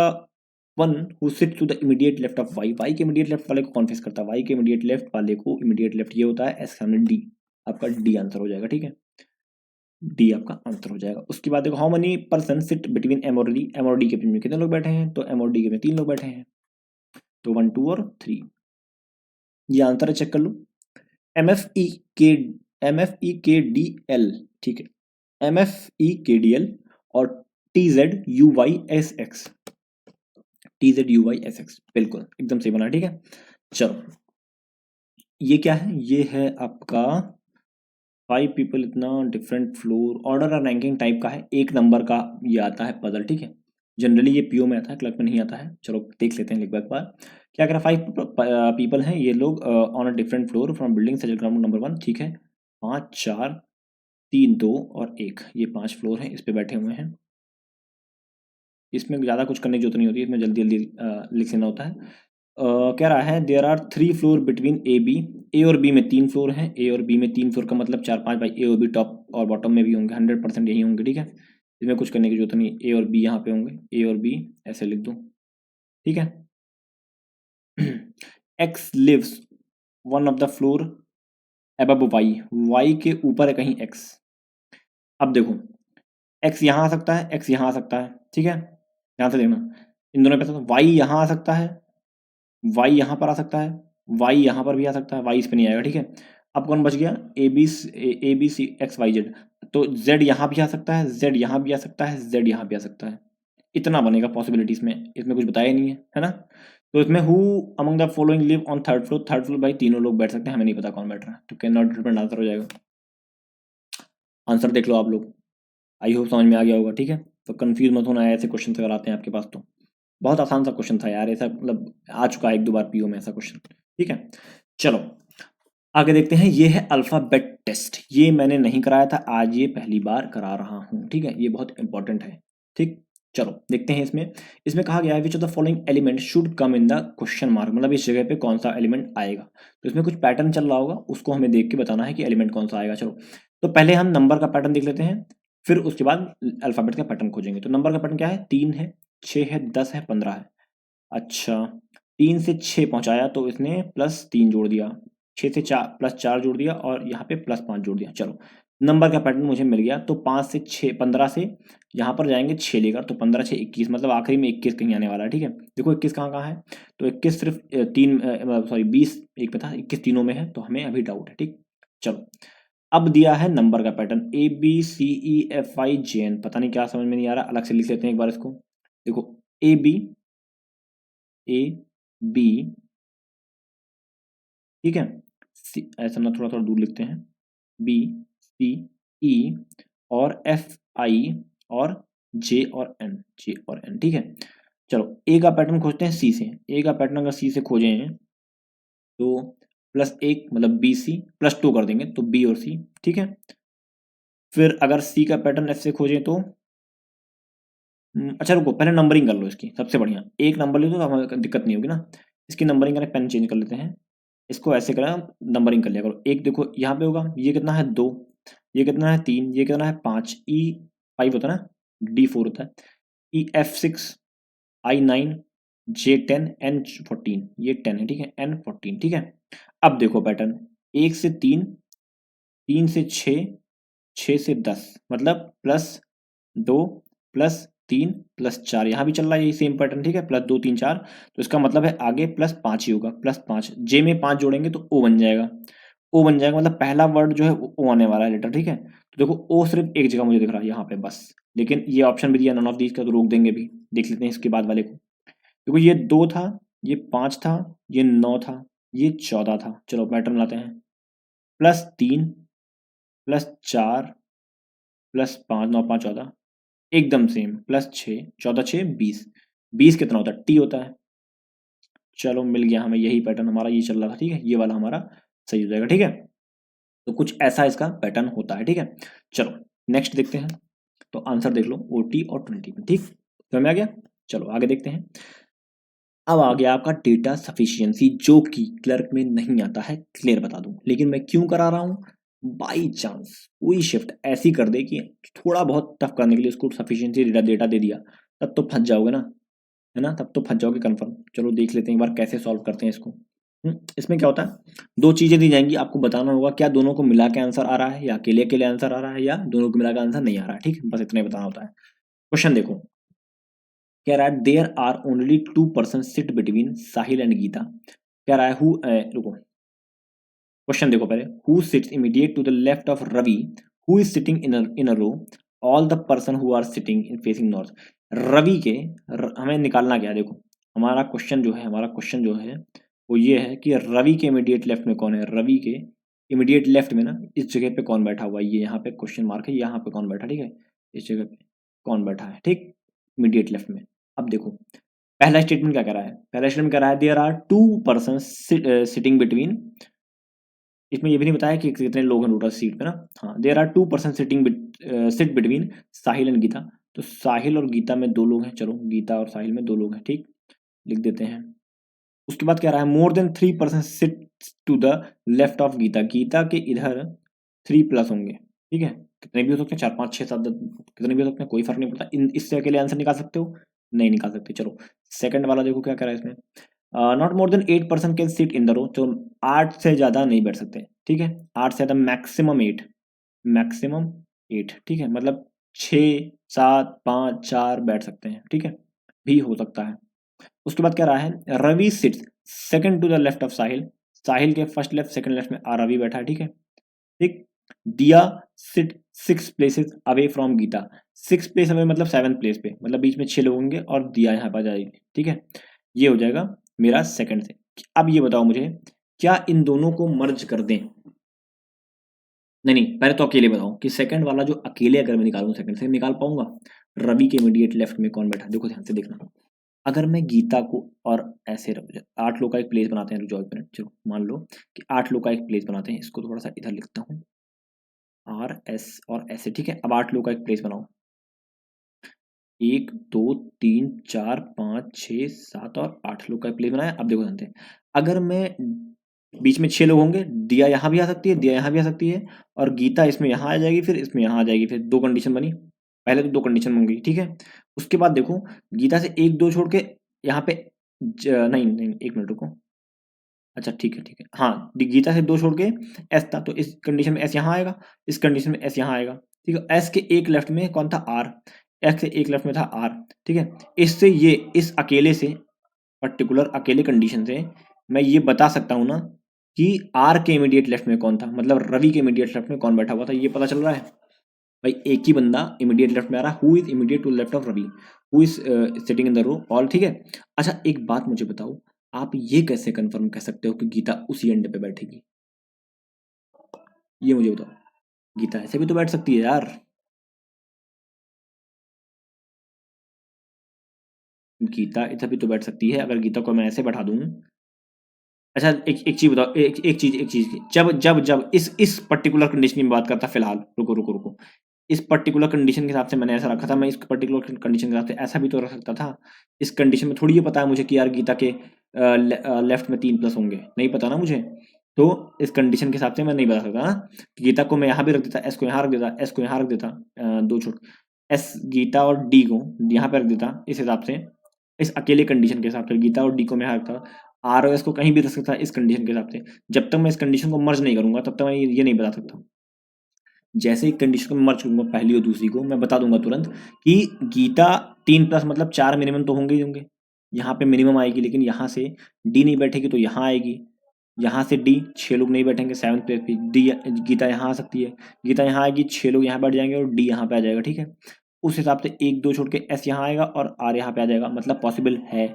one who sits to the immediate left of Y, Y के इमीडिएट लेफ्ट वाले को कौन फेस करता है, वाई के इमीडिएट लेफ्ट वाले को, इमीडिएट लेफ्ट ये होता है एस सामने डी, आपका डी आंसर हो जाएगा, ठीक है, डी आपका आंसर हो जाएगा। उसके बाद देखो how many person sit between M और डी, एम और डी के बीच में कितने लोग बैठे हैं, तो एम और डी के में 3 लोग बैठे हैं, तो 1 2 और 3, ये आंसर है, चेक कर लो। एम एफ ई के, एम एफ ई के डी एल, ठीक है, एम एफ ई के डी एल और T Z U Y S X, T Z U Y S X, बिल्कुल एकदम सही बना, ठीक है। चलो ये क्या है, ये है आपका 5 पीपल इतना डिफरेंट फ्लोर, ऑर्डर और रैंकिंग टाइप का है, एक नंबर का ये आता है पजल, ठीक है। जनरली ये पीओ में आता है, क्लर्क में नहीं आता है। चलो देख लेते हैं एक बार क्या कह रहा है। 5 पीपल हैं ये लोग on a different floor from building such ground number 1, ठीक है। 5 4 3 2 और 1, ये 5 फ्लोर हैं, इस पे बैठे हुए हैं। इसमें ज़्यादा कुछ करने की जरूरत नहीं होती है, इसमें जल्दी जल्दी लिख लेना होता है। कह रहा है there are 3 floor between A B, A और बी में 3 फ्लोर हैं, ए और बी में 3 फ्लोर का मतलब 4 5 भाई ए और बी टॉप और बॉटम में भी होंगे, 100% यही होंगे, ठीक है। इसमें कुछ करने की जरूरत नहीं, ए और बी यहाँ पे होंगे, ए और बी ऐसे लिख दो, ठीक है। X lives one of the floor above Y, Y के ऊपर है कहीं एक्स। अब देखो एक्स यहाँ आ सकता है, एक्स यहाँ आ सकता है, ठीक है, ध्यान से देखना, इन दोनों पे वाई यहाँ आ सकता है, वाई यहाँ पर आ सकता है, वाई यहाँ पर भी आ सकता है, वाई इस पे नहीं आएगा, ठीक है। अब कौन बच गया, A B C X Y Z, तो जेड यहाँ भी आ सकता है, जेड यहाँ भी आ सकता है, जेड यहाँ भी आ सकता है, इतना बनेगा पॉसिबिलिटी इसमें, इसमें कुछ बताया नहीं है ना। तो इसमें who among the following live on third floor, third floor भाई तीनों लोग बैठ सकते हैं, हमें नहीं पता कौन बैठ रहा है, तो कैन नॉट डिपेंड आंसर हो जाएगा। आंसर देख लो आप लोग, आई होप समझ में आ गया होगा, ठीक है। तो कंफ्यूज मत होना है, ऐसे क्वेश्चन अगर आते हैं आपके पास तो बहुत आसान सा क्वेश्चन था यार, ऐसा मतलब आ चुका है 1 2 बार पीओ में ऐसा क्वेश्चन, ठीक है। चलो आगे देखते हैं, ये है अल्फाबेट टेस्ट, ये मैंने नहीं कराया था, आज ये पहली बार करा रहा हूँ, ठीक है, ये बहुत इंपॉर्टेंट है, ठीक। चलो देखते हैं इसमें, इसमें कहा गया है which of the following element should come in the question mark, मतलब इस जगह पे कौन सा एलिमेंट आएगा, तो इसमें कुछ पैटर्न चल रहा होगा, उसको हमें देख के बताना है कि एलिमेंट कौन सा आएगा। चलो तो पहले हम नंबर का पैटर्न देख लेते हैं, फिर उसके बाद अल्फाबेट का पैटर्न खोजेंगे। तो नंबर का पैटर्न क्या है, 3 है, 6 है, 10 है, 15 है। अच्छा 3 से 6 पहुंचाया तो इसने +3 जोड़ दिया, 6 से 4 +4 जोड़ दिया और यहाँ पे +5 जोड़ दिया। चलो नंबर का पैटर्न मुझे मिल गया, तो 5 से 6 15 से यहाँ पर जाएंगे 6 लेकर, तो 15 6 21, मतलब आखिरी में 21 कहीं आने वाला है, ठीक है। देखो 21 कहाँ कहाँ है, तो 21 सिर्फ 20 एक पे था, 21 तीनों में है, तो हमें अभी डाउट है, ठीक। चलो अब दिया है नंबर का पैटर्न ABCEFIJN, पता नहीं क्या समझ में नहीं आ रहा, अलग से लिख लेते हैं एक बार इसको। देखो AB ठीक है, ऐसा ना थोड़ा थोड़ा दूर लिखते हैं, BCE और FI और J और N, ठीक है। चलो ए का पैटर्न खोजते हैं सी से, ए का पैटर्न अगर सी से खोजें तो +1 मतलब BC, +2 कर देंगे तो B और C, ठीक है। फिर अगर सी का पैटर्न एफ से खोजें तो अच्छा रुको पहले नंबरिंग कर लो इसकी, सबसे बढ़िया एक नंबर ले तो हमें दिक्कत नहीं होगी ना। इसकी नंबरिंग करें, पेन चेंज कर लेते हैं, इसको ऐसे करें, नंबरिंग कर लिया करो। एक देखो यहाँ पे होगा, ये कितना है 2, ये कितना है 3, ये कितना है 5, E5 होता है ना, D4 होता है, EF6, I9, J10, N14, ये 10 है, ठीक है, N14, ठीक है। अब देखो पैटर्न 1 से 3, 3 से 6, 6 से 10, मतलब +2 +3 +4, यहाँ भी चल रहा है यही सेम पैटर्न, ठीक है, +2 3 4, तो इसका मतलब है आगे +5 ही होगा, +5, जे में 5 जोड़ेंगे तो ओ बन जाएगा, ओ बन जाएगा, मतलब पहला वर्ड जो है ओ आने वाला है लेटर, ठीक है। तो देखो ओ सिर्फ एक जगह मुझे दिख रहा है यहाँ पे बस, लेकिन ये ऑप्शन भी दिया नन ऑफ दीज का, तो रोक देंगे भी, देख लेते हैं इसके बाद वाले को। देखो ये 2 था, ये 5 था, ये 9 था, ये 14 था। चलो पैटर्न लाते हैं, +3 +4 +5, 9 5 14, एकदम सेम, +6 14 6 20, 20 कितना होता है, टी होता है। चलो मिल गया हमें, यही पैटर्न हमारा ये चल रहा था, ठीक है, ये वाला हमारा सही हो जाएगा, ठीक है। तो कुछ ऐसा इसका पैटर्न होता है, ठीक है। चलो नेक्स्ट देखते हैं, तो आंसर देख लो OT और 20 में, ठीक समझ में आ गया। चलो आगे देखते हैं, अब आ गया आपका डेटा सफिशिएंसी, जो कि क्लर्क में नहीं आता है, क्लियर बता दूं। लेकिन मैं क्यों करा रहा हूँ, बाई चांस कोई शिफ्ट ऐसी कर दे कि थोड़ा बहुत टफ करने के लिए उसको सफिशिएंसी डेटा दे दिया, तब तो फंस जाओगे ना, है ना, तब तो फंस जाओगे कंफर्म। चलो देख लेते हैं एक बार कैसे सॉल्व करते हैं इसको। इसमें क्या होता है, दो चीजें दी जाएंगी, आपको बताना होगा क्या दोनों को मिला के आंसर आ रहा है, या अकेले अकेले आंसर आ रहा है, या दोनों को मिला के आंसर नहीं आ रहा है। ठीक है, बस इतना ही बताना होता है। क्वेश्चन देखो, कह रहा है there are only 2 person sit between Sahil and Geeta. कह रहा है रुको, क्वेश्चन देखो पहले, who sits immediate to the left of Ravi, who is sitting in a row, all the person who are sitting in facing north. Ravi के हमें निकालना क्या है, देखो हमारा क्वेश्चन जो है वो ये है कि रवि के इमीडिएट लेफ्ट में कौन है, रवि के इमीडिएट लेफ्ट में ना इस जगह पे कौन बैठा हुआ है, ये यहाँ पे क्वेश्चन मार्क है, यहाँ पे कौन बैठा, ठीक है, इस जगह पे कौन बैठा है, ठीक, इमीडिएट लेफ्ट में। अब देखो पहला स्टेटमेंट क्या कह रहा है, पहला स्टेटमेंट कह रहा है there are 2 person sitting between, इसमें ये भी नहीं बताया कि कितने लोग हैं टोटल सीट पे ना। हाँ, there are 2 person sit between Sahil and Geeta. तो साहिल और गीता में 2 लोग हैं, चलो गीता और साहिल में 2 लोग हैं, ठीक, लिख देते हैं। उसके बाद कह रहा है more than 3 person sit to the left of Geeta, Geeta के इधर 3 प्लस होंगे, ठीक है, कितने भी हो सकते हैं, 4 5 6 7 कितने भी हो सकते हैं, कोई फर्क नहीं पड़ता। इससे अकेले आंसर निकाल सकते हो, नहीं निकाल सकते। चलो सेकंड वाला देखो क्या कह रहा है इसमें, not more than 8 person can sit in the row, तो 8 से ज्यादा नहीं बैठ सकते, ठीक है, 8 से ज्यादा मैक्सिमम 8, मैक्सिमम 8, ठीक है, मतलब 6 7 5 4 बैठ सकते हैं, ठीक है, भी हो सकता है। उसके बाद क्या रहा है, Ravi sits second to the left of Sahil, Sahil के फर्स्ट लेफ्ट सेकंड लेफ्ट में रवि बैठा है, ठीक है, ठीक। Diya sit 6 places away from Geeta, 6 place away मतलब 7 प्लेस पे, मतलब बीच में 6 लोग होंगे और दिया यहाँ पर आ जाएगी, ठीक है, ये हो जाएगा मेरा सेकंड से। अब ये बताओ मुझे, क्या इन दोनों को मर्ज कर दें, नहीं नहीं, पहले तो अकेले बताओ कि सेकंड वाला जो अकेले अगर मैं निकालूं सेकंड से निकाल पाऊंगा, रवि के इमीडिएट लेफ्ट में कौन बैठा, देखो ध्यान से देखना। अगर मैं गीता को और ऐसे 8 लोग का एक प्लेस बनाते हैं, रुक जाओ एक मिनट, चलो मान लो कि 8 लोग का एक प्लेस बनाते हैं, इसको थोड़ा सा इधर लिखता हूँ, आर एस और ऐसे, ठीक है। अब 8 लोग का एक प्लेस बनाओ, 1 2 3 4 5 6 7 और 8 लोग का एक प्लेस बनाया। अब देखो जानते हैं, अगर मैं बीच में 6 लोग होंगे, दिया यहाँ भी आ सकती है, दिया यहाँ भी आ सकती है, और गीता इसमें यहाँ आ जाएगी, फिर इसमें यहाँ आ जाएगी, फिर 2 कंडीशन बनी, पहले तो 2 कंडीशन होंगी, ठीक है। उसके बाद देखो गीता से 1 2 छोड़ के यहाँ पे नहीं नहीं, एक मिनट रुको, अच्छा ठीक है ठीक है, हाँ, गीता से 2 छोड़ के एस था, तो इस कंडीशन में एस यहाँ आएगा, इस कंडीशन में एस यहाँ आएगा, ठीक है। एस के एक लेफ्ट में कौन था, आर, एस के एक लेफ्ट में था आर, ठीक है। इससे ये इस अकेले से पर्टिकुलर अकेले कंडीशन से मैं ये बता सकता हूँ ना कि आर के इमीडिएट लेफ्ट में कौन था, मतलब रवि के इमीडिएट लेफ्ट में कौन बैठा हुआ था, ये पता चल रहा है भाई। एक ही बंदा इमीडिएट लेफ्ट में आ रहा है, who is immediate to left of Ravi, who is sitting in the row all, ठीक है। अच्छा एक बात मुझे बताओ, आप ये कैसे कंफर्म कह सकते हो कि गीता उसी एंड पे बैठेगी, ये मुझे बताओ, गीता ऐसे भी तो बैठ सकती है यार, गीता इधर भी तो बैठ सकती है, अगर गीता को मैं ऐसे बैठा दूं। अच्छा एक चीज बताओ, एक चीज जब जब जब इस पर्टिकुलर कंडीशन की बात करता, फिलहाल रुको रुको रुको, इस पर्टिकुलर कंडीशन के हिसाब से मैंने ऐसा रखा था, मैं इस पर्टिकुलर कंडीशन के हिसाब से ऐसा भी तो रख सकता था। इस कंडीशन में थोड़ी ये पता है मुझे कि यार गीता के लेफ्ट में 3 प्लस होंगे, नहीं पता ना मुझे, तो इस कंडीशन के हिसाब से मैं नहीं बता सकता ना कि गीता को मैं यहाँ भी रख देता, एस को यहाँ रख देता, एस को यहाँ रख देता, दो छोड़, एस गीता और डी को यहाँ पे रख देता, इस हिसाब से इस अकेले कंडीशन के हिसाब से गीता और डी को मैं यहाँ रखता, आर और एस को कहीं भी रख सकता इस कंडीशन के हिसाब से। जब तक मैं इस कंडीशन को मर्ज नहीं करूंगा तब तक मैं ये नहीं बता सकता। जैसे ही कंडीशन को मर्ज करूंगा पहली और दूसरी को, मैं बता दूंगा तुरंत कि गीता 3 प्लस मतलब 4 मिनिमम तो होंगे ही होंगे, यहाँ पे मिनिमम आएगी, लेकिन यहाँ से डी नहीं बैठेगी तो यहाँ आएगी, यहाँ से डी 6 लोग नहीं बैठेंगे 7th प्लेस पे, डी गीता यहाँ आ सकती है, गीता यहाँ आएगी, 6 लोग यहाँ बैठ जाएंगे और डी यहाँ पे आ जाएगा, ठीक है। उस हिसाब से 1 2 छोड़ के एस यहाँ आएगा और आर यहाँ पे आ जाएगा, मतलब पॉसिबल है।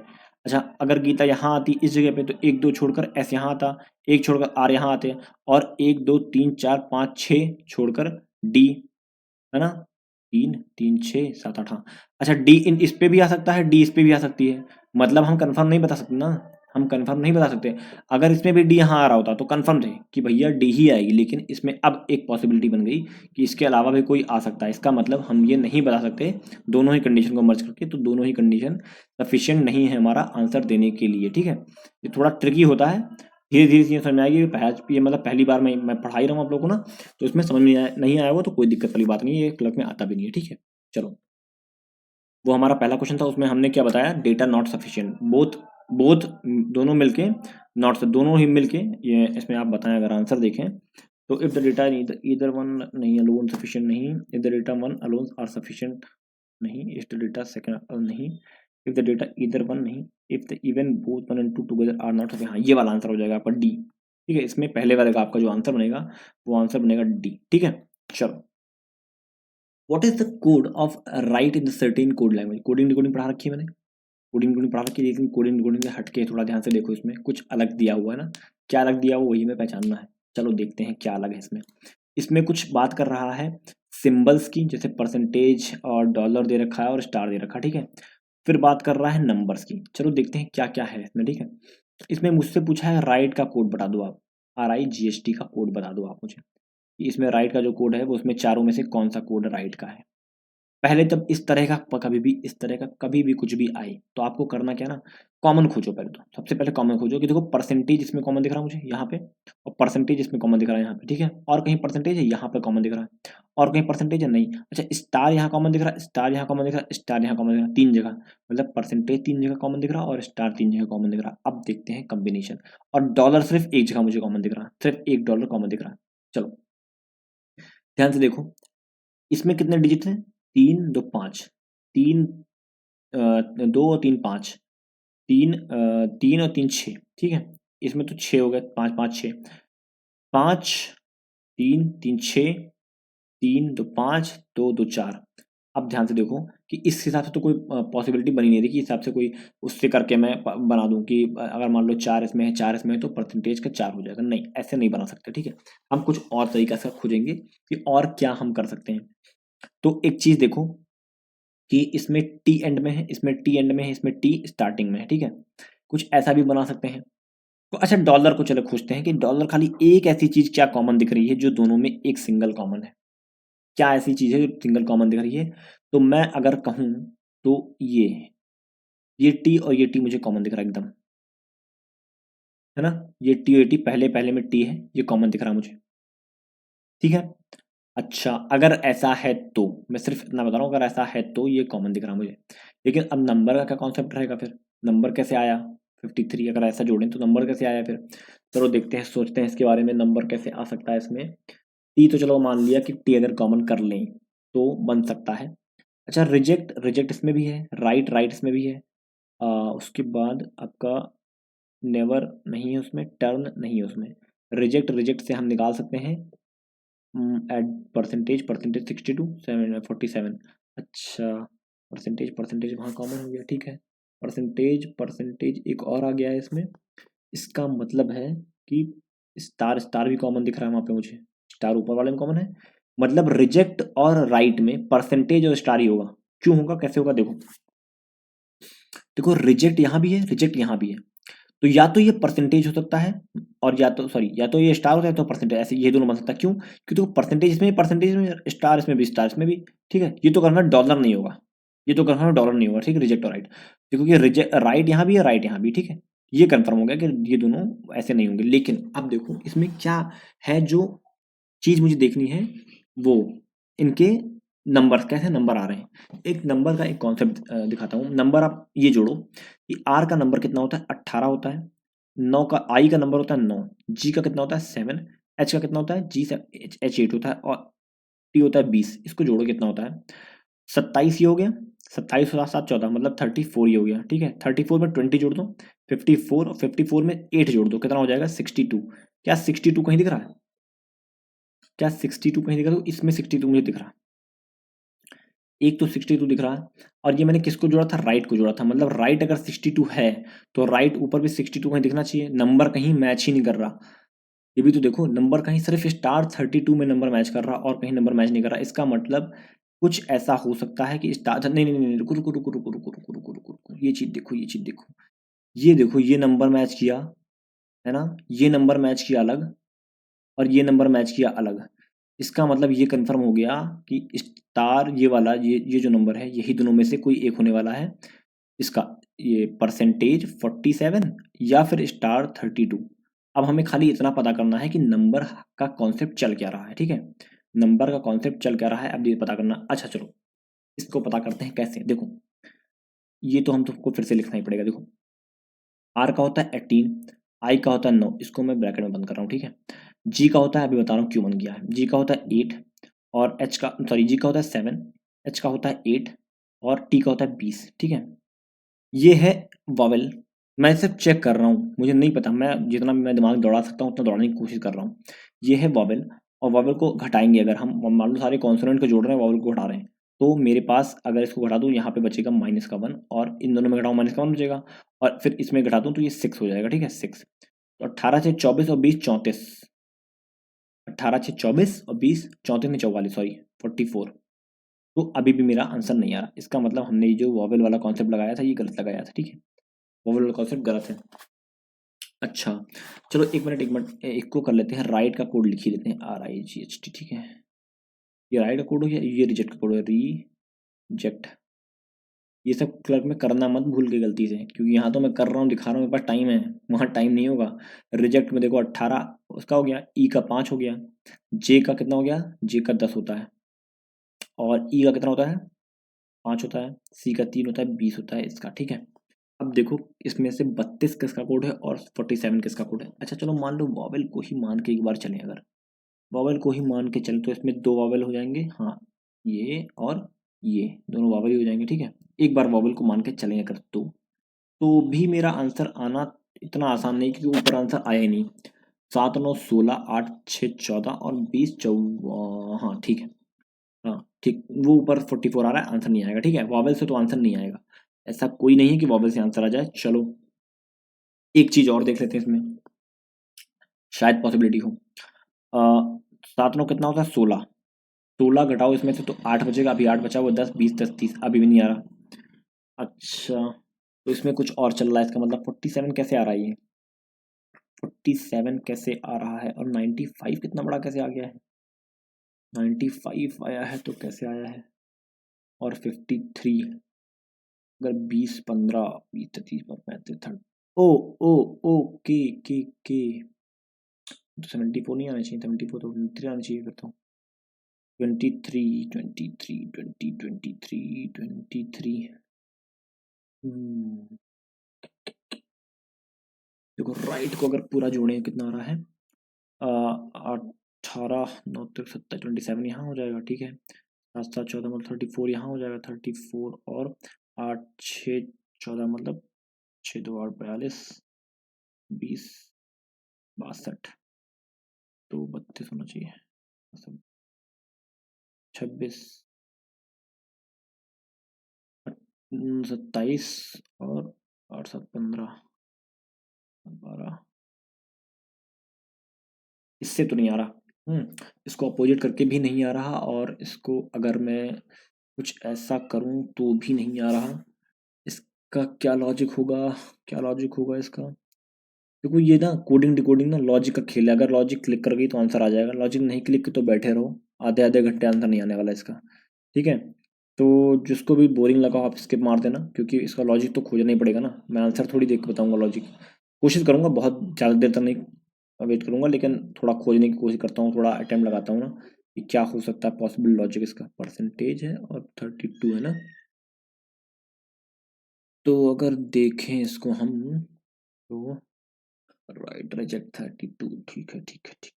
अच्छा अगर गीता यहाँ आती इस जगह पे तो 1 2 छोड़कर एस यहाँ आता, एक छोड़कर आर यहाँ आते, और 1 2 3 4 5 6 छोड़कर डी, है ना, 3 3 6 7 8, हाँ। अच्छा डी इन इस पे भी आ सकता है, डी इस पे भी आ सकती है, मतलब हम कंफर्म नहीं बता सकते ना, हम कंफर्म नहीं बता सकते। अगर इसमें भी डी यहाँ आ रहा होता तो कंफर्म थे कि भैया डी ही आएगी, लेकिन इसमें अब एक पॉसिबिलिटी बन गई कि इसके अलावा भी कोई आ सकता है। इसका मतलब हम ये नहीं बता सकते दोनों ही कंडीशन को मर्ज करके, तो दोनों ही कंडीशन सफिशिएंट नहीं है हमारा आंसर देने के लिए। ठीक है, ये थोड़ा ट्रिकी होता है, धीरे धीरे चीज़ें समझ में आएगी। ये मतलब पहली बार मैं पढ़ा ही रहा हूँ आप लोगों को ना, तो इसमें समझ में नहीं आया वो तो कोई दिक्कत वाली बात नहीं है, ये क्लर्क में आता भी नहीं है। ठीक है, चलो, वो हमारा पहला क्वेश्चन था, उसमें हमने क्या बताया, data not sufficient, both both दोनों मिलके, नॉट से दोनों ही मिलके, ये इसमें आप बताएं अगर आंसर देखें तो if the data either one नहीं अलोन सफिशिएंट नहीं, if the data one alone are sufficient नहीं, इफ द डेटा सेकंड नहीं, if the data either one नहीं, if the even both one and two together are not sufficient. हाँ, ये वाला answer हो जाएगा आपका डी। ठीक है, इसमें पहले वाले का आपका जो आंसर बनेगा वो आंसर बनेगा डी। ठीक है, चलो, what is the code of right in certain code language. Coding decoding पढ़ा रखी है मैंने, कोडिंग डिकोडिंग पढ़ा रखी है, लेकिन कोडिंग डिकोडिंग से हटके थोड़ा ध्यान से देखो, इसमें कुछ अलग दिया हुआ है ना, क्या अलग दिया हुआ वही हमें पहचानना है। चलो देखते हैं क्या अलग है इसमें। इसमें कुछ बात कर रहा है सिंबल्स की, जैसे परसेंटेज और डॉलर दे रखा है और स्टार दे रखा है। ठीक है, फिर बात कर रहा है नंबर्स की। चलो देखते हैं क्या क्या है इसमें। ठीक है, इसमें मुझसे पूछा है राइट का कोड बता दो आप, RIGHT का कोड बता दो आप मुझे। इसमें राइट का जो कोड है वो उसमें चारों में से कौन सा कोड राइट का है। पहले जब इस तरह का कभी भी इस तरह का कभी भी कुछ भी आए तो आपको करना क्या ना, कॉमन खोजो। पहले तो सबसे पहले कॉमन खोजो कि देखो परसेंटेज इसमें कॉमन दिख रहा है मुझे यहाँ पे, और परसेंटेज इसमें कॉमन दिख रहा है यहाँ पे। ठीक है, और कहीं परसेंटेज है यहाँ पे कॉमन दिख रहा है, और कहीं परसेंटेज है नहीं। अच्छा, स्टार यहाँ कॉमन दिख रहा है, स्टार यहाँ कॉमन दिख रहा है, स्टार यहाँ कॉमन दिख रहा है, 3 जगह, मतलब परसेंटेज 3 जगह कॉमन दिख रहा है और स्टार 3 जगह कॉमन दिख रहा है। अब देखते हैं कॉम्बिनेशन, और डॉलर सिर्फ एक जगह मुझे कॉमन दिख रहा है, सिर्फ $1 कॉमन दिख रहा है। चलो ध्यान से देखो, इसमें कितने डिजिट हैं, 3 2 5, 3 2 और 3 5, 3 और 3 6। ठीक है, इसमें तो 6 हो गए, 5 5 6, 5 3 3 6, 3 2 5, 2 2 4। अब ध्यान से देखो कि इस हिसाब से तो कोई पॉसिबिलिटी बनी नहीं रही कि इस हिसाब से कोई उससे करके मैं बना दूं कि अगर मान लो 4 इसमें है, 4 इसमें है, तो परसेंटेज का 4 हो जाएगा। नहीं, ऐसे नहीं बना सकते। ठीक है, हम कुछ और तरीका से खोजेंगे कि और क्या हम कर सकते हैं। तो एक चीज देखो कि इसमें टी एंड में है, इसमें टी एंड में है, इसमें टी स्टार्टिंग में है। ठीक है, कुछ ऐसा भी बना सकते हैं। तो अच्छा, डॉलर को चलो खोजते हैं कि डॉलर खाली एक ऐसी चीज क्या कॉमन दिख रही है जो दोनों में एक सिंगल कॉमन है। क्या ऐसी चीज है जो सिंगल कॉमन दिख रही है, तो मैं अगर कहूं तो ये टी और ये टी मुझे कॉमन दिख रहा है एकदम, है ना। ये टी और ये टी पहले पहले में टी है, ये कॉमन दिख रहा है मुझे। ठीक है, अच्छा, अगर ऐसा है तो मैं सिर्फ इतना बता रहा हूँ, अगर ऐसा है तो ये कॉमन दिख रहा है मुझे। लेकिन अब नंबर का क्या कॉन्सेप्ट रहेगा फिर, नंबर कैसे आया 53, अगर ऐसा जोड़ें तो नंबर कैसे आया फिर। चलो देखते हैं, सोचते हैं इसके बारे में, नंबर कैसे आ सकता है इसमें। टी तो चलो मान लिया कि टी अगर कॉमन कर लें तो बन सकता है। अच्छा, रिजेक्ट, रिजेक्ट इसमें भी है, राइट राइट इसमें भी है, उसके बाद आपका नेवर नहीं है उसमें, टर्न नहीं है उसमें। रिजेक्ट, रिजेक्ट से हम निकाल सकते हैं एड परसेंटेज, परसेंटेज 62 7 47। अच्छा, परसेंटेज परसेंटेज वहाँ कॉमन हो गया। ठीक है, परसेंटेज परसेंटेज एक और आ गया है इसमें, इसका मतलब है कि स्टार स्टार भी कॉमन दिख रहा है वहाँ पे मुझे, स्टार ऊपर वाले में कॉमन है। मतलब रिजेक्ट और राइट में परसेंटेज और स्टार ही होगा। क्यों होगा, कैसे होगा, देखो देखो, रिजेक्ट यहाँ भी है, रिजेक्ट यहाँ भी है, तो या तो ये परसेंटेज हो सकता है, और या तो सॉरी, या तो ये स्टार होता है तो परसेंटेज, ऐसे ये दोनों बन सकता है। क्यों, क्योंकि तो परसेंटेज इसमें, परसेंटेज में स्टार इसमें भी, स्टार इसमें भी। ठीक है, ये तो करना डॉलर नहीं होगा, ये तो करना डॉलर नहीं होगा। ठीक है, रिजेक्ट और राइट, क्योंकि रिजेक्ट राइट यहाँ भी है, राइट यहाँ भी। ठीक है, ये कंफर्म हो गया कि ये दोनों ऐसे नहीं होंगे। लेकिन अब देखो इसमें क्या है, जो चीज मुझे देखनी है वो इनके नंबर, कैसे नंबर आ रहे हैं। एक नंबर का एक कॉन्सेप्ट दिखाता हूँ। नंबर आप ये जोड़ो कि आर का नंबर कितना होता है, 18 होता है। 9 का आई का नंबर होता है 9, जी का कितना होता है 7, एच का कितना होता है, जी से एच 8 होता है, और टी होता है 20। इसको जोड़ो कितना होता है, 27 ये हो गया, 27 सात सात 14, मतलब 34 ये हो गया। ठीक है, 34 में 20 जोड़ दो, 54, और 54 में 8 जोड़ दो, कितना हो जाएगा 62। क्या 62 कहीं दिख रहा है, क्या 62 कहीं दिख रहा है, तो इसमें 62 मुझे दिख रहा है, एक तो 62 दिख रहा है। और ये मैंने किसको जोड़ा था, राइट को जोड़ा था, मतलब राइट अगर 62 है तो राइट ऊपर भी 62 कहीं दिखना चाहिए। नंबर कहीं मैच ही नहीं कर रहा, ये भी तो देखो, नंबर कहीं सिर्फ स्टार 32 में नंबर मैच कर रहा और कहीं नंबर मैच नहीं कर रहा। इसका मतलब कुछ ऐसा हो सकता है कि स्टार, नहीं नहीं नहीं, रुको रुको रुको रुको रुको रुको रुको रुको रुको, ये चीज देखो, ये चीज देखो, ये देखो ये नंबर मैच किया, है ना, ये नंबर मैच किया अलग और ये नंबर मैच किया अलग। इसका मतलब ये कंफर्म हो गया कि स्टार ये वाला ये जो नंबर है यही दोनों में से कोई एक होने वाला है। इसका ये परसेंटेज 47 या फिर स्टार 32। अब हमें खाली इतना पता करना है कि नंबर का कॉन्सेप्ट चल क्या रहा है, ठीक है। नंबर का कॉन्सेप्ट चल क्या रहा है अब ये पता करना। अच्छा चलो इसको पता करते हैं कैसे। देखो ये तो हम तुमको फिर से लिखना ही पड़ेगा। देखो आर का होता है 18, आई का होता है 9, इसको मैं ब्रैकेट में बंद कर रहा हूँ, ठीक है। जी का होता है, अभी बता रहा हूँ क्यों बन गया है। जी का होता है 8 और एच का सॉरी जी का होता है 7, एच का होता है 8 और टी का होता है 20, ठीक है। ये है वॉवेल। मैं सिर्फ चेक कर रहा हूँ, मुझे नहीं पता, मैं जितना भी मैं दिमाग दौड़ा सकता हूँ उतना दौड़ाने की कोशिश कर रहा हूँ। ये है वॉवेल और वॉवेल को घटाएंगे अगर हम मान लो सारे कॉन्सोनेंट को जोड़ रहे हैं वॉवेल को घटा रहे हैं, तो मेरे पास अगर इसको घटा दूँ यहाँ पे बचेगा -1 और इन दोनों में घटाऊँ -1 बचेगा और फिर इसमें घटा दूँ तो ये 6 हो जाएगा, ठीक है 6। तो 18 से 24 और 20 34, 18 से 24 और 20 34 में 44 सॉरी 44। तो अभी भी मेरा आंसर नहीं आ रहा, इसका मतलब हमने ये जो वॉवेल वाला कॉन्सेप्ट लगाया था ये गलत लगाया था, ठीक है। वॉवेल वाला कॉन्सेप्ट गलत है। अच्छा चलो एक मिनट एक को कर लेते हैं, राइट का कोड लिख ही लेते हैं RIGHT, ठीक है। ये राइट का कोड हो या ये रिजेक्ट का कोड है, रिजेक्ट। ये सब क्लर्क में करना मत भूल के गलती से, क्योंकि यहाँ तो मैं कर रहा हूँ दिखा रहा हूँ, मेरे पास टाइम है, वहाँ टाइम नहीं होगा। रिजेक्ट में देखो 18 उसका हो गया, ई का 5 हो गया, जे का कितना हो गया, जे का 10 होता है और ई का कितना होता है 5 होता है, सी का 3 होता है, 20 होता है इसका, ठीक है। अब देखो इसमें से 32 किसका कोड है और 47 किसका कोड है। अच्छा चलो मान लो वॉवेल को ही मान के एक बार चलें, अगर वॉवेल को ही मान के चलें तो इसमें दो वॉवेल हो जाएंगे, हाँ ये और ये दोनों वॉवेल ही हो जाएंगे, ठीक है। एक बार वॉवेल को मान के चलें अगर तो भी मेरा आंसर आना इतना आसान नहीं, क्योंकि ऊपर आंसर आया ही नहीं। 7 9 16 8 6 14 और 20 हाँ ठीक है, हाँ ठीक, वो ऊपर 44 आ रहा है, आंसर नहीं आएगा, ठीक है। वॉवेल से तो आंसर नहीं आएगा, ऐसा कोई नहीं है कि वॉवेल से आंसर आ जाए। चलो एक चीज और देख लेते हैं इसमें, शायद पॉसिबिलिटी हो। 7 9 कितना होता है 16, 16 घटाओ इसमें से तो 8 बचेगा, अभी 8 बचा, वो 10 20 10 30, अभी भी नहीं आ रहा। अच्छा तो इसमें कुछ और चल रहा है, इसका मतलब 47 कैसे आ रहा है, ये 47 कैसे आ रहा है और 95 कितना बड़ा कैसे आ गया है। 95 आया है तो कैसे आया है, और 53 अगर 20 15 20 30 35 30, ओ ओ ओ के 74 नहीं आना चाहिए, 74 तो 23 आना चाहिए फिर तो। 23 23 20 23 23 देखो राइट को अगर पूरा जोड़ें कितना आ रहा है, 18 9 तक 17 27 यहाँ हो जाएगा, ठीक है। 7 7 14 मतलब 34 यहाँ हो जाएगा, 34 और 8 6 14 मतलब 6 2 8 42 20 62, तो 32 होना चाहिए, 26 27 और 8 7 15 12, इससे तो नहीं आ रहा। इसको अपोजिट करके भी नहीं आ रहा और इसको अगर मैं कुछ ऐसा करूं तो भी नहीं आ रहा। इसका क्या लॉजिक होगा, क्या लॉजिक होगा इसका। देखो ये ना कोडिंग डिकोडिंग ना लॉजिक का खेल है, अगर लॉजिक क्लिक कर गई तो आंसर आ जाएगा, लॉजिक नहीं क्लिक की तो बैठे रहो, आधे आधे घंटे आंसर नहीं आने वाला इसका, ठीक है। तो जिसको भी बोरिंग लगा आप स्किप मार देना, क्योंकि इसका लॉजिक तो खोजना ही पड़ेगा ना, मैं आंसर थोड़ी देख के बताऊंगा लॉजिक। कोशिश करूंगा, बहुत ज़्यादा देर तक नहीं वेट करूंगा, लेकिन थोड़ा खोजने की कोशिश करता हूँ, थोड़ा अटेम्प्ट लगाता हूँ ना कि क्या हो सकता है पॉसिबल लॉजिक इसका। परसेंटेज है और 32 है ना, तो अगर देखें इसको हम तो राइट रिजेक्ट 32, ठीक है ठीक है ठीक,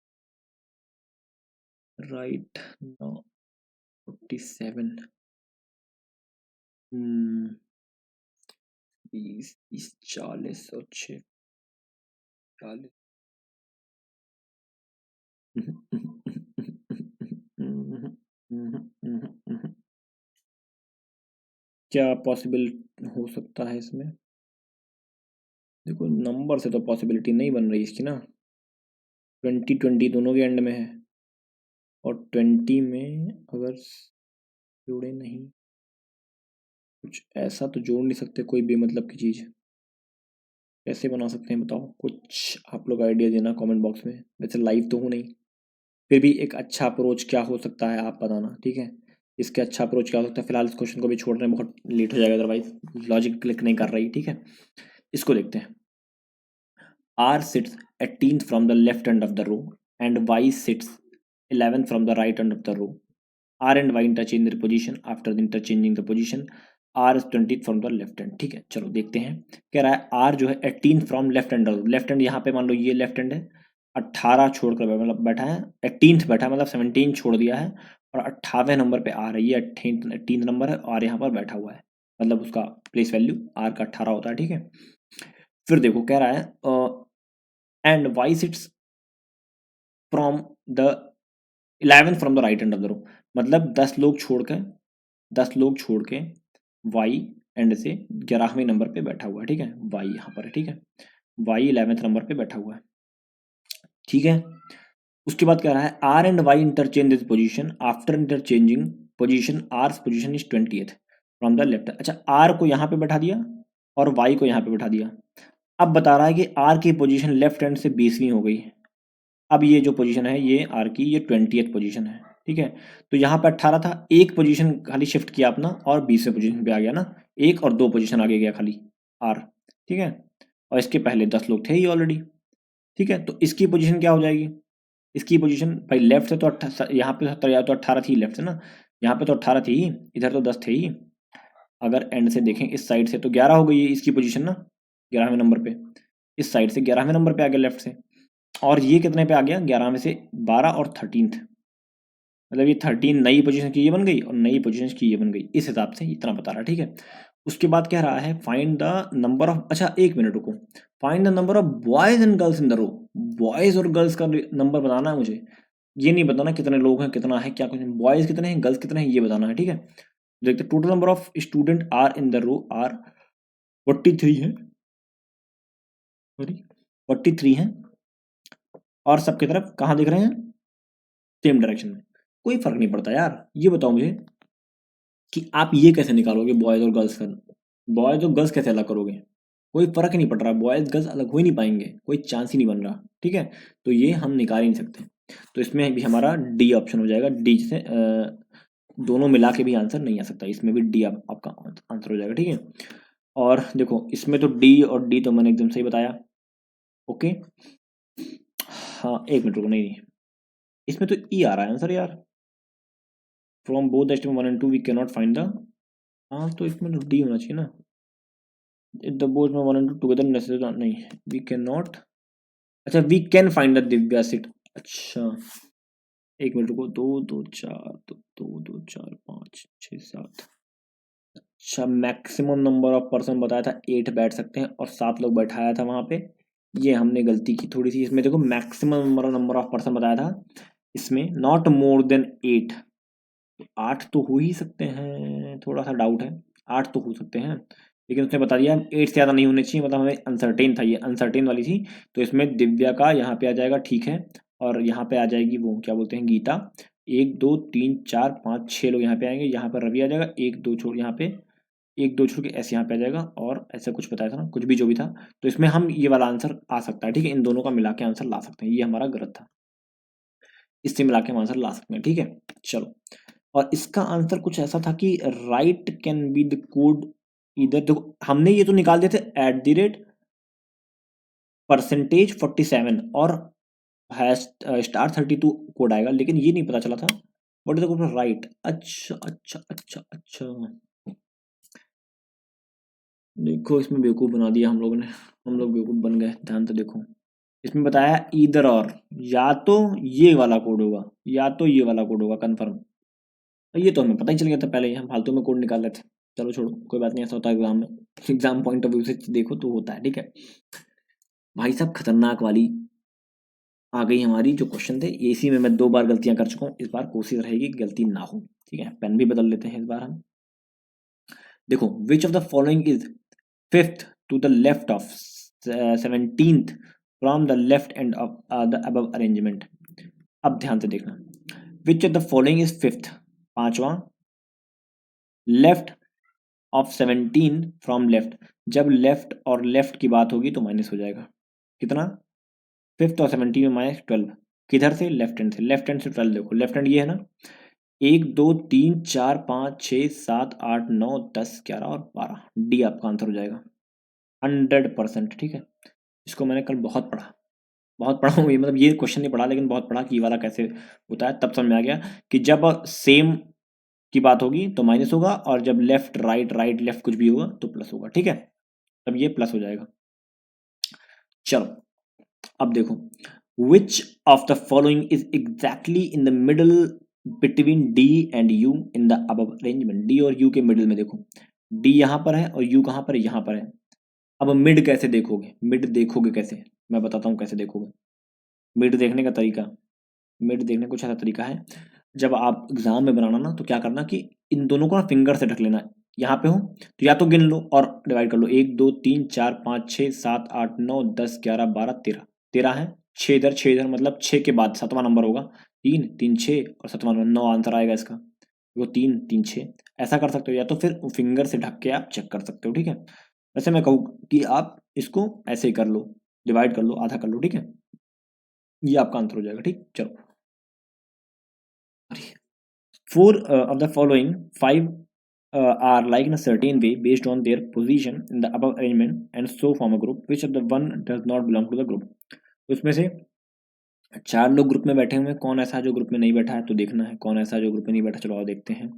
राइट नो 47, 20 30 40 और 6 40। क्या पॉसिबल हो सकता है इसमें। देखो नंबर से तो पॉसिबिलिटी नहीं बन रही इसकी ना, 20 20 दोनों के एंड में है और 20 में अगर जोड़े नहीं, कुछ ऐसा तो जोड़ नहीं सकते कोई भी मतलब की चीज़। कैसे बना सकते हैं बताओ, कुछ आप लोग आइडिया देना कमेंट बॉक्स में। वैसे लाइव तो हूँ नहीं, फिर भी एक अच्छा अप्रोच क्या हो सकता है आप बताना, ठीक है। इसके अच्छा अप्रोच क्या हो सकता है, फिलहाल इस क्वेश्चन को भी छोड़ रहे हैं, बहुत लेट हो जाएगा अदरवाइज, लॉजिक क्लिक नहीं कर रही, ठीक है। इसको देखते हैं। R sits 18th from the left end of the row and Y sits 11th from the right end of the row. R and Y interchange their position. After interchanging the position, R is 20th from the left end। ठीक है, चलो देखते हैं। कह रहा है R जो है 18th from left end, left and यहाँ पे मान लो ये लेफ्ट एंड है, 18 छोड़कर मतलब बैठा है, 18th बैठा है मतलब 17 छोड़ दिया है, और 18वें नंबर पे आ रही है, 18th नंबर है और यहाँ पर बैठा हुआ है, मतलब उसका प्लेस वैल्यू R का 18 होता है, ठीक है। फिर देखो कह रहा है and Y sits from the 11 from the right end of the row, मतलब 10 लोग छोड़ के वाई एंड से 11वें नंबर पे बैठा हुआ है, ठीक है। वाई यहाँ पर है, ठीक है, वाई 11वें नंबर पे बैठा हुआ है, ठीक है। उसके बाद कह रहा है R and Y interchange this position, after interchanging position R position is 20th from the left. अच्छा, आर को यहाँ पे बैठा दिया और वाई को यहाँ पे बैठा दिया। अब बता रहा है कि आर की पोजीशन लेफ्ट हैंड से 20वीं हो गई। अब ये जो पोजीशन है ये आर की, ये 20th पोजीशन है, ठीक है। तो यहाँ पे 18 था, एक पोजीशन खाली शिफ्ट किया अपना और 20वें पोजीशन पे आ गया ना, एक और दो पोजीशन आगे गया खाली आर, ठीक है। और इसके पहले 10 लोग थे ही ऑलरेडी, ठीक है। तो इसकी पोजीशन क्या हो जाएगी, इसकी पोजीशन भाई लेफ्ट से तो यहाँ पे 70 या तो 18 थी लेफ्ट से ना, यहाँ पे तो 18 थी, इधर तो 10 थे ही। अगर एंड से देखें इस साइड से तो 11 हो गई है इसकी पोजीशन ना, 11वें नंबर पे, इस साइड से 11वें नंबर पे आ गया लेफ्ट से, और ये कितने पे आ गया, 11 में से 12 और 13th, मतलब ये 13 नई पोजीशन की ये बन गई और नई पोजीशन की ये बन गई, इस हिसाब से इतना बता रहा है, ठीक है। उसके बाद कह रहा है फाइंड द नंबर ऑफ, अच्छा एक मिनट रुको, find the number of boys and girls in the row. Boys और गर्ल्स का नंबर बताना है मुझे, ये नहीं बताना कितने लोग हैं, कितना है, क्या कुछ, बॉयज कितने हैं गर्ल्स कितने हैं ये बताना है, ठीक है। देखते total number of student are in the row are 43 है, सॉरी 43 है, और सबकी तरफ कहाँ दिख रहे हैं, सेम डायरेक्शन में। कोई फर्क नहीं पड़ता यार, ये बताओ मुझे कि आप ये कैसे निकालोगे बॉयज और गर्ल्स का, बॉयज और गर्ल्स कैसे अलग करोगे, कोई फर्क ही नहीं पड़ रहा, बॉयज गर्ल्स अलग हो ही नहीं पाएंगे, कोई चांस ही नहीं बन रहा, ठीक है। तो ये हम निकाल ही नहीं सकते, तो इसमें भी हमारा डी ऑप्शन हो जाएगा, डी से दोनों मिला के भी आंसर नहीं आ सकता, इसमें भी डी आपका आंसर हो जाएगा, ठीक है। और देखो इसमें तो डी और डी तो मैंने एकदम सही बताया, ओके। हाँ एक मिनट रुको, नहीं इसमें तो ई आ रहा है आंसर यार, from both the step 1 and 2 we can not find the, हाँ तो इसमें तो डी होना चाहिए ना, द बोथ में 1 and 2 टुगेदर नेसेसरी नहीं, वी कैन नॉट, अच्छा we can find the Divya seat, अच्छा एक मिनट रुको, 2 2 4 2 2 4 5 6 7, अच्छा मैक्सिमम नंबर ऑफ पर्सन बताया था 8 बैठ सकते हैं और 7 लोग बैठाया था वहां पे, ये हमने गलती की थोड़ी सी, इसमें देखो मैक्सिमम नंबर ऑफ पर्सन बताया था, इसमें नॉट मोर देन 8, 8 तो हो ही सकते हैं, थोड़ा सा डाउट है, 8 तो हो सकते हैं, लेकिन उसने बता दिया 8 से ज़्यादा नहीं होने चाहिए, मतलब हमें अनसर्टेन था, ये अनसर्टेन वाली थी, तो इसमें दिव्या का यहाँ पे आ जाएगा, ठीक है। और यहाँ पे आ जाएगी वो क्या बोलते हैं गीता, 1 2 3 4 5 6 लोग यहाँ पे आएंगे, यहाँ पर रवि आ जाएगा, 1 2 छोड़ यहाँ पे, 1 2 छोड़ के ऐसे यहाँ पे आ जाएगा, और ऐसा कुछ बताया था ना, कुछ भी जो भी था, तो इसमें हम ये वाला आंसर आ सकता है, ठीक है। इन दोनों का मिला के आंसर ला सकते हैं, ये हमारा गलत था, इससे मिला के हम आंसर ला सकते हैं, ठीक है। चलो, और इसका आंसर कुछ ऐसा था कि right can be the code, इधर देखो हमने ये तो निकाल दिए थे @ परसेंटेज 47 और स्टार 32 कोड आएगा, लेकिन ये नहीं पता चला था what is the code right, अच्छा अच्छा अच्छा अच्छा, देखो इसमें बेवकूफ़ बना दिया हम लोगों ने, हम लोग बेवकूफ़ बन गए, ध्यान से देखो, इसमें बताया इधर और, या तो ये वाला कोड होगा या तो ये वाला कोड होगा कंफर्म, ये तो हमें पता ही चल गया था पहले ही, हम फालतू में कोड निकाल लेते। चलो छोड़ो, कोई बात नहीं, ऐसा होता है एग्जाम में, एग्जाम पॉइंट ऑफ व्यू से देखो तो होता है, ठीक है। भाई साहब खतरनाक वाली आ गई हमारी जो क्वेश्चन थे, इसी में मैं 2 बार गलतियां कर चुका हूँ, इस बार कोशिश रहेगी गलती ना हो, ठीक है। पेन भी बदल लेते हैं इस बार हम। देखो which of the following is fifth to the left of 17th from the left end of the above arrangement. अब ध्यान से देखना, which of the following is fifth, पांचवा, लेफ्ट ऑफ 17 फ्रॉम लेफ्ट, जब लेफ्ट और लेफ्ट की बात होगी तो माइनस हो जाएगा कितना, 5 और 17 में -12, किधर से, लेफ्ट हैंड से, लेफ्ट हैंड से 12, देखो लेफ्ट हैंड ये है ना, 1 2 3 4 5 6 7 8 9 10 11 और 12, डी आपका आंसर हो जाएगा 100%। ठीक है, इसको मैंने कल बहुत पढ़ा हूँ, ये मतलब ये क्वेश्चन नहीं पढ़ा लेकिन बहुत पढ़ा कि ये वाला कैसे होता है, तब समझ में आ गया कि जब सेम की बात होगी तो माइनस होगा, और जब लेफ्ट राइट राइट लेफ्ट कुछ भी होगा तो प्लस होगा। ठीक है, तब ये प्लस हो जाएगा। चलो अब देखो, which of the following is exactly in the middle between D and you in the above arrangement, D और यू के मिडल में देखो, डी यहाँ पर है और यू कहाँ पर है, यहाँ पर है। अब मिड कैसे देखोगे, मिड देखोगे कैसे, मैं बताता हूँ कैसे देखोगे। मिड देखने का तरीका, मिड देखने का कुछ ऐसा तरीका है, जब आप एग्जाम में बनाना ना तो क्या करना कि इन दोनों को ना फिंगर से ढक लेना, यहाँ पे हो तो या तो गिन लो और डिवाइड कर लो, 1 2 3 4 5 6 7 8 9 10 11 12 13, 13 है, 6 इधर 6 इधर, मतलब 6 के बाद 7वां नंबर होगा, 3 3 6 और 7वां नंबर 9 आंसर आएगा इसका, वो 3 3 6, ऐसा कर सकते हो या तो फिर फिंगर से ढक के आप चेक कर सकते हो। ठीक है, वैसे मैं कहूँ कि आप इसको ऐसे ही कर लो, डिवाइड कर लो, आधा कर लो। ठीक है, ये आपका आंसर हो जाएगा। ठीक, चलो, four of the following five are like in a certain way based on their position in the above arrangement and so form a group, which of the one does not belong to the group। तो उसमें से 4 लोग group में बैठे हुए हैं, कौन ऐसा जो ग्रुप में नहीं बैठा है, तो देखना है कौन ऐसा जो ग्रुप में नहीं बैठा। चलो आओ देखते हैं।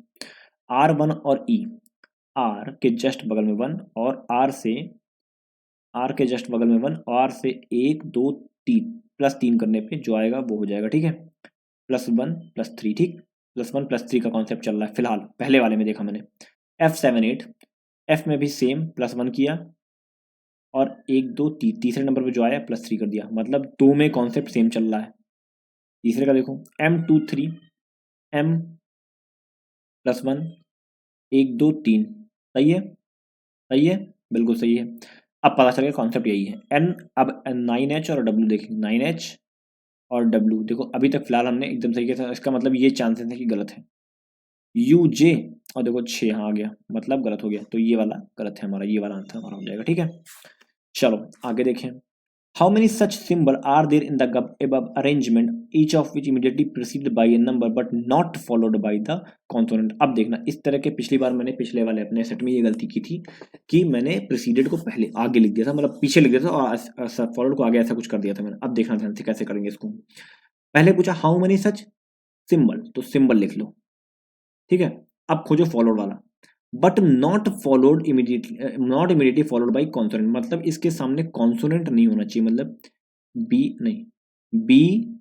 R1 और E, R के जस्ट बगल में 1 और R के जस्ट बगल में 1, R से 1 2 3 +3 करने पे जो आएगा वो हो जाएगा। ठीक है, +1 +3, ठीक, +1 +3 का कॉन्सेप्ट चल रहा है फिलहाल, पहले वाले में देखा मैंने। F7 8, F में भी सेम +1 किया और 1 2 3 तीसरे नंबर पे जो आया +3 कर दिया, मतलब 2 में कॉन्सेप्ट सेम चल रहा है। तीसरे का देखो, M2 3, M +1 1 2 3, सही है, सही है, बिल्कुल सही है। अब पता चल गया कॉन्सेप्ट यही है। N, अब 9H और W देखें, 9H और W देखो, अभी तक फिलहाल हमने एकदम सही किया था, इसका मतलब ये चांसेस है कि गलत है। UJ और देखो 6 यहाँ आ गया, मतलब गलत हो गया, तो ये वाला गलत है हमारा, ये वाला आंसर हमारा हो जाएगा। ठीक है, चलो आगे देखें। How many such symbol are there in the above arrangement, each of which immediately preceded by a number but not followed by the consonant। अब देखना, इस तरह के पिछली बार मैंने पिछले वाले अपने सेट में ये गलती की थी कि मैंने प्रीसीडेड को पहले आगे लिख दिया था, मतलब पीछे लिख दिया था और फॉलोड को आगे ऐसा कुछ कर दिया था मैंने। अब देखना ध्यान से कैसे करेंगे इसको। पहले पूछा हाउ मेनी सच सिंबल, तो सिंबल लिख लो। ठीक है, अब खोजो फॉलोड वाला, but not immediately followed by consonant, मतलब इसके सामने कॉन्सोनेंट नहीं होना चाहिए, मतलब बी नहीं, बी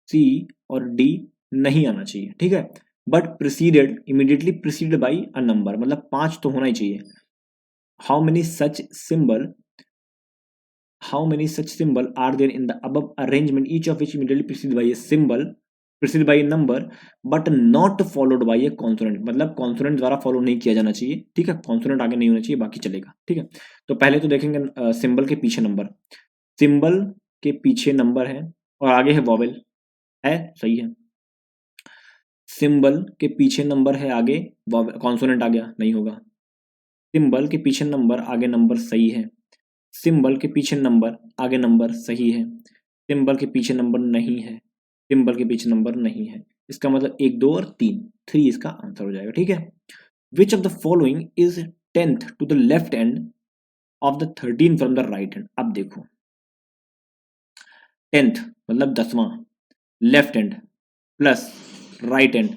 सी और डी नहीं आना चाहिए। ठीक है, but preceded immediately preceded by a number, मतलब 5 तो होना ही चाहिए। How many such symbol are there in the above arrangement, each of which immediately preceded by a symbol, preceded by a number but not followed by a consonant, मतलब consonant द्वारा follow नहीं किया जाना चाहिए। ठीक है, कॉन्सोनेंट आगे नहीं होना चाहिए, बाकी चलेगा। ठीक है, तो पहले तो देखेंगे सिंबल के पीछे नंबर, सिंबल के पीछे नंबर है और आगे है वॉवेल, है सही है। सिंबल के पीछे नंबर है, आगे कॉन्सोनेंट आ गया, नहीं होगा। सिंबल के पीछे नंबर आगे नंबर, सही है। सिंबल के पीछे नंबर आगे नंबर, सही है। सिंबल के पीछे नंबर नहीं है, सिंबल के पीछे नंबर नहीं है, इसका मतलब 1 2 और 3, 3 इसका आंसर हो जाएगा। ठीक है, which of the following is 10th to the left end of the 13 from the right hand. अब देखो 10th मतलब 10वां, left hand plus right hand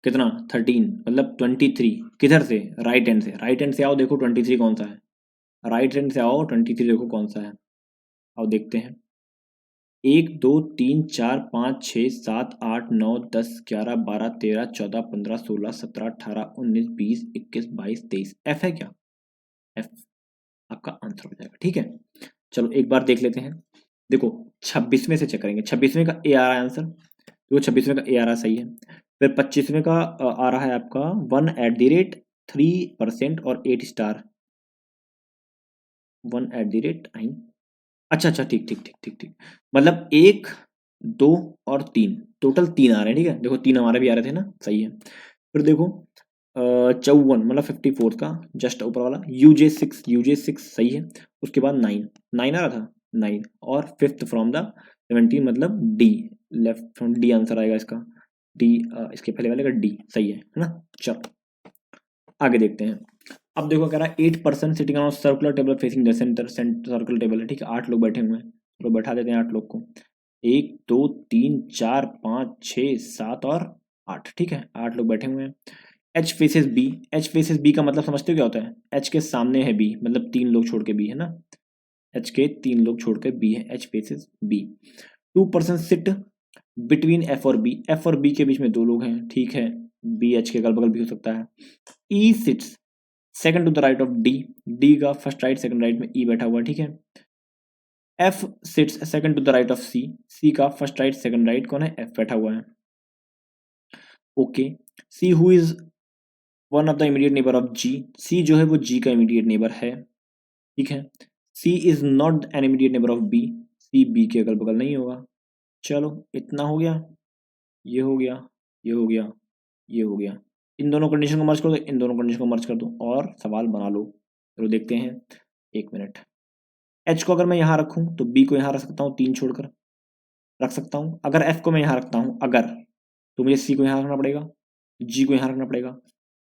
कितना 13, मतलब 23, किधर से, राइट हैंड से, राइट हैंड से आओ देखो 23 कौन सा है, राइट हैंड से आओ 23 देखो कौन सा है, आओ देखते हैं। 1 2 3 4 5 6 7 8 9 10 11 12 13 14 15 16 17 18 19 20 21 22 23, एफ है क्या, एफ आपका आंसर हो जाएगा। ठीक है, चलो एक बार देख लेते हैं। देखो 26वें से चेक करेंगे, 26वें का ए आ रहा है आंसर, देखो 26वें का ए आ रहा है, सही है। फिर 25वें का आ रहा है आपका 1 @ 3% और 8 स्टार, 1 @ 9, अच्छा अच्छा, ठीक ठीक ठीक ठीक ठीक, मतलब 1 2 और 3, टोटल 3 आ रहे हैं। ठीक है, देखो 3 हमारे भी आ रहे थे ना, सही है। फिर देखो 54 मतलब 54 का जस्ट ऊपर वाला UJ6 सही है। उसके बाद 9 आ रहा था 9 और फिफ्थ फ्रॉम द 17 मतलब D, left from D answer आएगा इसका। डी इसके पहले वाले का डी सही है ना। चलो आगे देखते हैं। अब देखो कह रहा है 8% sitting on circular table facing the centre, circular table है ठीक है। 8 लोग बैठे हुए हैं, तो बैठा देते हैं 8 लोग को। 1 2 3 4 5 6 7 और 8 ठीक है। 8 लोग बैठे हुए हैं। H faces B, H faces B का मतलब समझते हो क्या होता है? एच के सामने है बी, मतलब 3 लोग छोड़ के बी है ना। एच के 3 लोग छोड़ के बी है, H faces B. 2% sit between F और बी, एफ और बी के बीच में 2 लोग हैं ठीक है। बी एच के अगल बगल भी हो सकता है। E sits second to the right of D, D का फर्स्ट राइट सेकंड राइट में ई बैठा हुआ है ठीक है। F sits second to the right of C, C का फर्स्ट राइट सेकंड राइट कौन है? एफ बैठा हुआ है। Okay, C who is one of the immediate neighbour of G, C जो है वो जी का इमीडिएट नेबर है ठीक है। C is not an immediate neighbour of B, C B के अगल बगल नहीं होगा। चलो इतना हो गया, ये हो गया, ये हो गया, ये हो गया। इन दोनों कंडीशन को मर्ज कर दो, इन दोनों कंडीशन को मर्ज कर दो और सवाल बना लो। चलो देखते हैं, एक मिनट। एच को अगर मैं यहाँ रखूँ तो बी को यहाँ रख सकता हूँ, 3 छोड़कर रख सकता हूँ। अगर एफ को मैं यहाँ रखता हूँ अगर, तो मुझे सी को यहाँ रखना पड़ेगा, जी को यहाँ रखना पड़ेगा।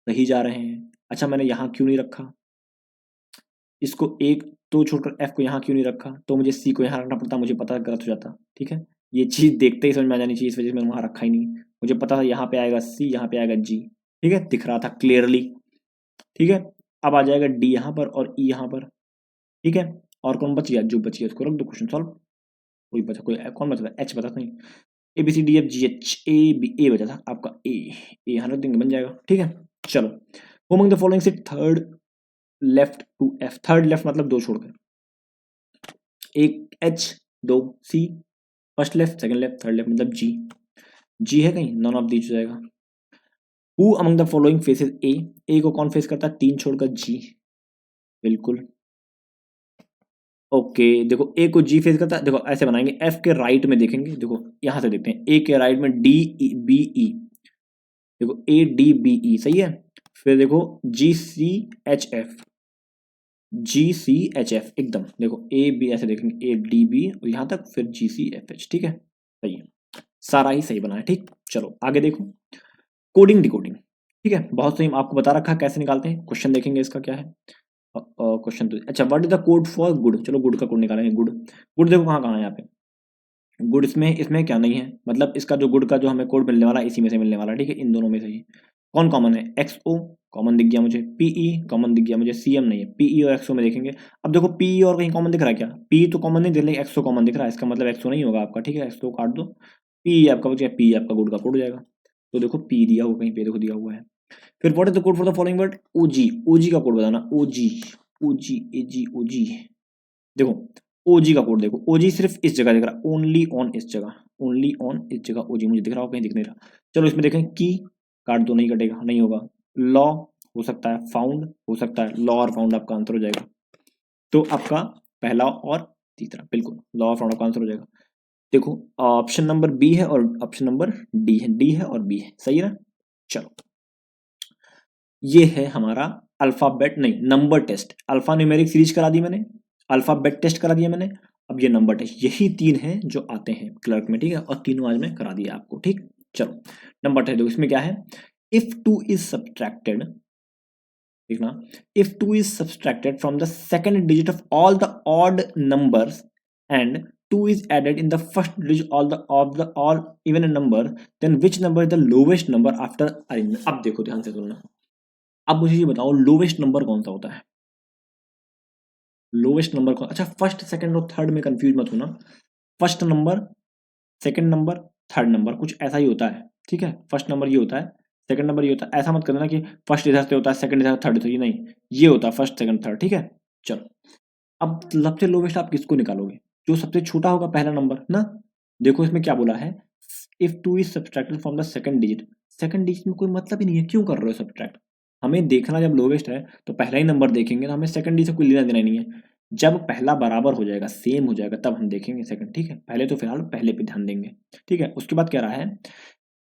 सही जा रहे हैं। अच्छा मैंने यहाँ क्यों नहीं रखा इसको, एक तो छोड़कर एफ को यहाँ क्यों नहीं रखा? तो मुझे सी को यहाँ रखना पड़ता, मुझे पता गलत हो जाता ठीक है। ये चीज़ देखते ही समझ में आ जानी चाहिए, इस वजह से मैंने वहाँ रखा ही नहीं। मुझे पता था यहाँ पे आएगा सी, यहाँ पे आएगा जी ठीक है, दिख रहा था क्लियरली ठीक है। अब आ जाएगा डी यहाँ पर और ई यहाँ पर ठीक है। और कौन बच गया? जो बच गया उसको रख दो, क्वेश्चन सॉल्व। कोई बचा, कोई कौन बचा था? एच बचा था नहीं, A B C D F G H A B, A बचा था आपका ए, यहाँ रख देंगे बन जाएगा ठीक है। चलो अमंग द फॉलोइंग से third left to F, third left मतलब 2 छोड़कर, एक H 2 C, first left second left third left मतलब जी, जी है कहीं? नॉन ऑफ दीज हो जाएगा। Who among the following faces A, A को कौन फेस करता है? 3 छोड़कर जी, बिल्कुल ओके। देखो ए को जी फेस करता है, देखो ऐसे बनाएंगे, एफ के राइट में देखेंगे, देखो यहां से देखते हैं, ए के राइट में डी बी ई, देखो ए डी बी ई सही है। फिर देखो जी सी एच एफ, जी सी एच एफ एकदम, देखो ए बी ऐसे देखेंगे, ए डी बी और यहाँ तक फिर जी सी एफ एच ठीक है। सही है, सारा ही सही बना है ठीक। चलो आगे देखो, कोडिंग डिकोडिंग ठीक है, बहुत सही आपको बता रखा कैसे निकालते हैं। क्वेश्चन देखेंगे इसका क्या है। क्वेश्चन तो अच्छा, what is the code for good, चलो गुड का कोड निकालेंगे। गुड, गुड देखो कहाँ कहाँ है यहाँ पे गुड, इसमें इसमें क्या नहीं है, मतलब इसका जो गुड का जो हमें कोड मिलने वाला है इसी में से मिलने वाला है ठीक है। इन दोनों में से ही कौन कॉमन है? एक्स ओ कॉमन दिख गया मुझे, पीई कॉमन दिख गया मुझे, सीएम नहीं है। पीई और एक्सओ में देखेंगे, अब देखो पीई और कहीं कॉमन दिख रहा है क्या? पी तो कॉमन नहीं दिख रहा, एक्सओ कॉमन दिख रहा है, इसका मतलब एक्सओ नहीं होगा आपका ठीक है। एक्सओ काट दो, पी आपका बच गया, पी आपका गुड का कोड हो जाएगा। तो देखो पी दिया हुआ कहीं पे, देखो दिया हुआ है। फिर what is the code for the following word? OG, OG का कोड बताना, ओजी ओजी एजी ओजी। देखो ओजी का कोड देखो, ओजी सिर्फ इस जगह दिख रहा है, ओनली ऑन इस जगह, ओनली ऑन इस जगह ओजी मुझे दिख रहा हो, कहीं दिख नहीं रहा। चलो इसमें देखें, की काट दो, नहीं कटेगा, नहीं होगा। लॉ हो सकता है, फाउंड हो सकता है, लॉ और फाउंड आपका आंसर हो जाएगा। तो आपका पहला और तीसरा बिल्कुल लॉ और फाउंड का आंसर हो जाएगा। देखो ऑप्शन नंबर बी है और ऑप्शन नंबर डी है, डी है और बी है, सही है ना। चलो ये है हमारा अल्फाबेट नहीं number test, alphanumeric series करा दी मैंने, अल्फाबेट टेस्ट करा दिया मैंने, अब ये नंबर टेस्ट, यही 3 हैं जो आते हैं क्लर्क में ठीक है। और तीनों आज मैं करा दिया आपको ठीक। चलो नंबर टेस्ट देखो, इसमें क्या है, इफ 2 इज सब्ट्रैक्टेड, देखना, if 2 is subtracted from the second digit of all the odd numbers and 2 is added in the first digit of the all even number, then which number is the lowest number after arrangement? अब देखो ध्यान से सुनना, अब मुझे ये बताओ lowest number कौन सा होता है? लोवेस्ट नंबर कौन, अच्छा फर्स्ट सेकंड और थर्ड में कंफ्यूज मत होना, first number second number third number कुछ ऐसा ही होता है ठीक है। फर्स्ट नंबर ये होता है, सेकंड नंबर ये होता है, ऐसा मत करना कि फर्स्ट इधर से होता है सेकंड इधर थर्ड, तो ये नहीं, ये होता है फर्स्ट सेकंड थर्ड ठीक है। चलो अब सबसे लोवेस्ट आप किसको निकालोगे? जो सबसे छोटा होगा पहला नंबर ना। देखो इसमें क्या बोला है, if 2 is subtracted from the second digit, second digit में कोई मतलब ही नहीं है, क्यों कर रहे हो सब्ट्रैक्ट? हमें देखना जब लोवेस्ट है तो पहला ही नंबर देखेंगे, तो हमें सेकंड डिजिट से कोई लेना देना नहीं है। जब पहला बराबर हो जाएगा सेम हो जाएगा तब हम देखेंगे सेकंड ठीक है। पहले तो फिलहाल पहले पे ध्यान देंगे ठीक है। उसके बाद कह रहा है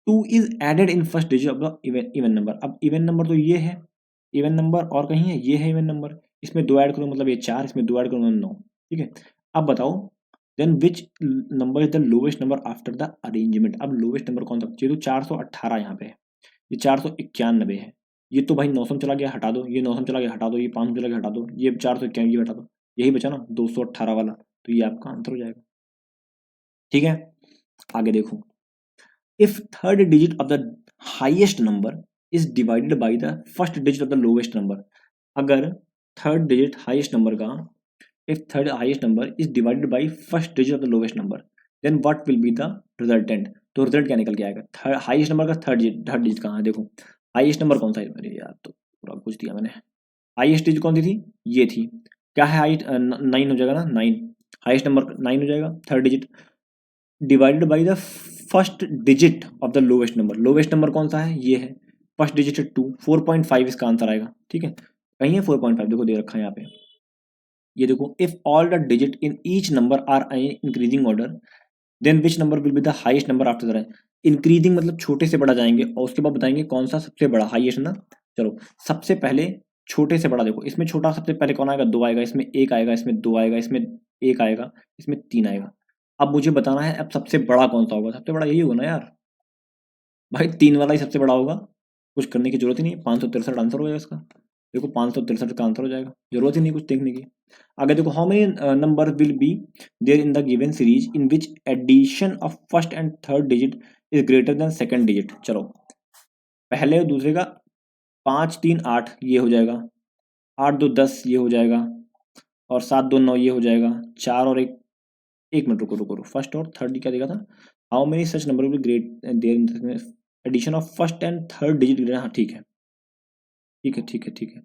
2 is added in first digit of the even number. अब इवन नंबर तो ये है इवन नंबर, और कहीं है ये है इवन नंबर, इसमें 2 ऐड करो मतलब ये 4, इसमें 2 ऐड करो मतलब 9। ठीक है, अब बताओ then which number is the lowest number after the arrangement. अब लोवेस्ट नंबर कौन सा, ये तो 418 यहाँ पे है, ये 491 है, ये तो भाई 900 में चला गया हटा दो, ये 900 में चला गया हटा दो, ये 500 में चला गया हटा दो, ये 491 ये हटा दो, यही बचा ना 218 वाला, तो ये आपका आंसर हो जाएगा। ठीक है, आगे देखो, if third digit of the highest number is divided by the first digit of the lowest number. अगर थर्ड डिजिट हाईएस्ट नंबर का, if third highest number is divided by first digit of the lowest number, then what will be the resultant. तो result क्या निकल के आएगा, third highest number का third digit कहाँ है, देखो हाईएस्ट नंबर कौन सा है, अरे यार तो पूरा पूछ दिया मैंने। हाईएस्ट डिजिट कौन सी थी, ये थी, क्या है हाईएस्ट, 9 हो जाएगा ना, 9 हाईएस्ट नंबर 9 हो जाएगा, third digit divided by the first digit of the lowest number. Lowest number कौन सा है, ये है, फर्स्ट डिजिट है 2, 4.5 इसका आंसर आएगा। ठीक है, कहीं है 4.5, देखो दे रखा है यहाँ पे, ये देखो, if all the digit in each number are increasing order then which number will be the highest number after the. Increasing मतलब छोटे से बड़ा जाएंगे, और उसके बाद बताएंगे कौन सा सबसे बड़ा हाईएस्ट ना। चलो सबसे पहले छोटे से बड़ा देखो, इसमें छोटा सबसे पहले कौन आएगा, 2 आएगा, इसमें 1 आएगा, इसमें 2 आएगा, इसमें 1 आएगा, इसमें 3 आएगा। अब मुझे बताना है अब सबसे बड़ा कौन सा होगा, सबसे बड़ा यही होगा ना यार, भाई 3 वाला ही सबसे बड़ा होगा, कुछ करने की जरूरत ही नहीं है, 563 आंसर हो जाएगा इसका। देखो 563 का आंसर हो जाएगा, जरूरत ही नहीं कुछ देखने की। आगे देखो, how many number will be there in the given series in which addition of first and third digit is greater than second digit. चलो पहले और दूसरे का 5 3 8 ये हो जाएगा, 8 2 10 ये हो जाएगा, और 7 2 9 ये हो जाएगा, 4 और 1 मिनट रुको रुको रुको, फर्स्ट और थर्ड क्या देखा था, how many such number will be great there in addition of first and third digit. हाँ ठीक है ठीक है ठीक है ठीक है,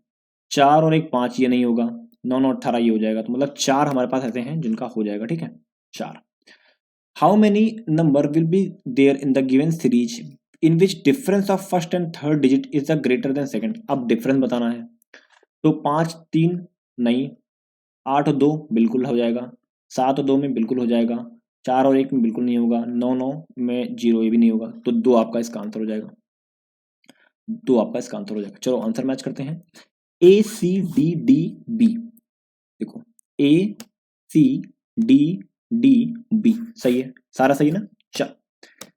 4 और 1 5 ये नहीं होगा, 9 9 18 ये हो जाएगा, तो मतलब 4 हमारे पास ऐसे हैं जिनका हो जाएगा। ठीक है 4। How many number will be there in the given series in which difference of first and third digit is the greater than second. अब डिफरेंस बताना है, तो 5 3 नहीं, 8 और 2 बिल्कुल हो जाएगा, 7 और 2 में बिल्कुल हो जाएगा, 4 और 1 में बिल्कुल नहीं होगा, 9 9 में 0 ये भी नहीं होगा, तो 2 आपका इसका आंसर हो जाएगा, 2 आपका इसका आंसर हो जाएगा। चलो आंसर मैच करते हैं, ए सी डी डी बी, देखो ए सी डी डी बी सही है, सारा सही ना। चल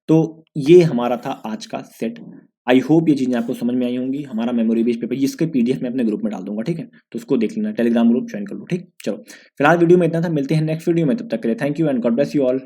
तो ये हमारा था आज का सेट। आई होप ये चीजें आपको समझ में आई होंगी। हमारा मेमोरी बेस्ड पेपर इसके पीडीएफ में अपने ग्रुप में डाल दूंगा, ठीक है, तो उसको देख लेना, टेलीग्राम ग्रुप ज्वाइन कर लो। ठीक, चलो फिलहाल वीडियो में इतना था, मिलते हैं नेक्स्ट वीडियो में, तब तक के लिए thank you and God bless you all.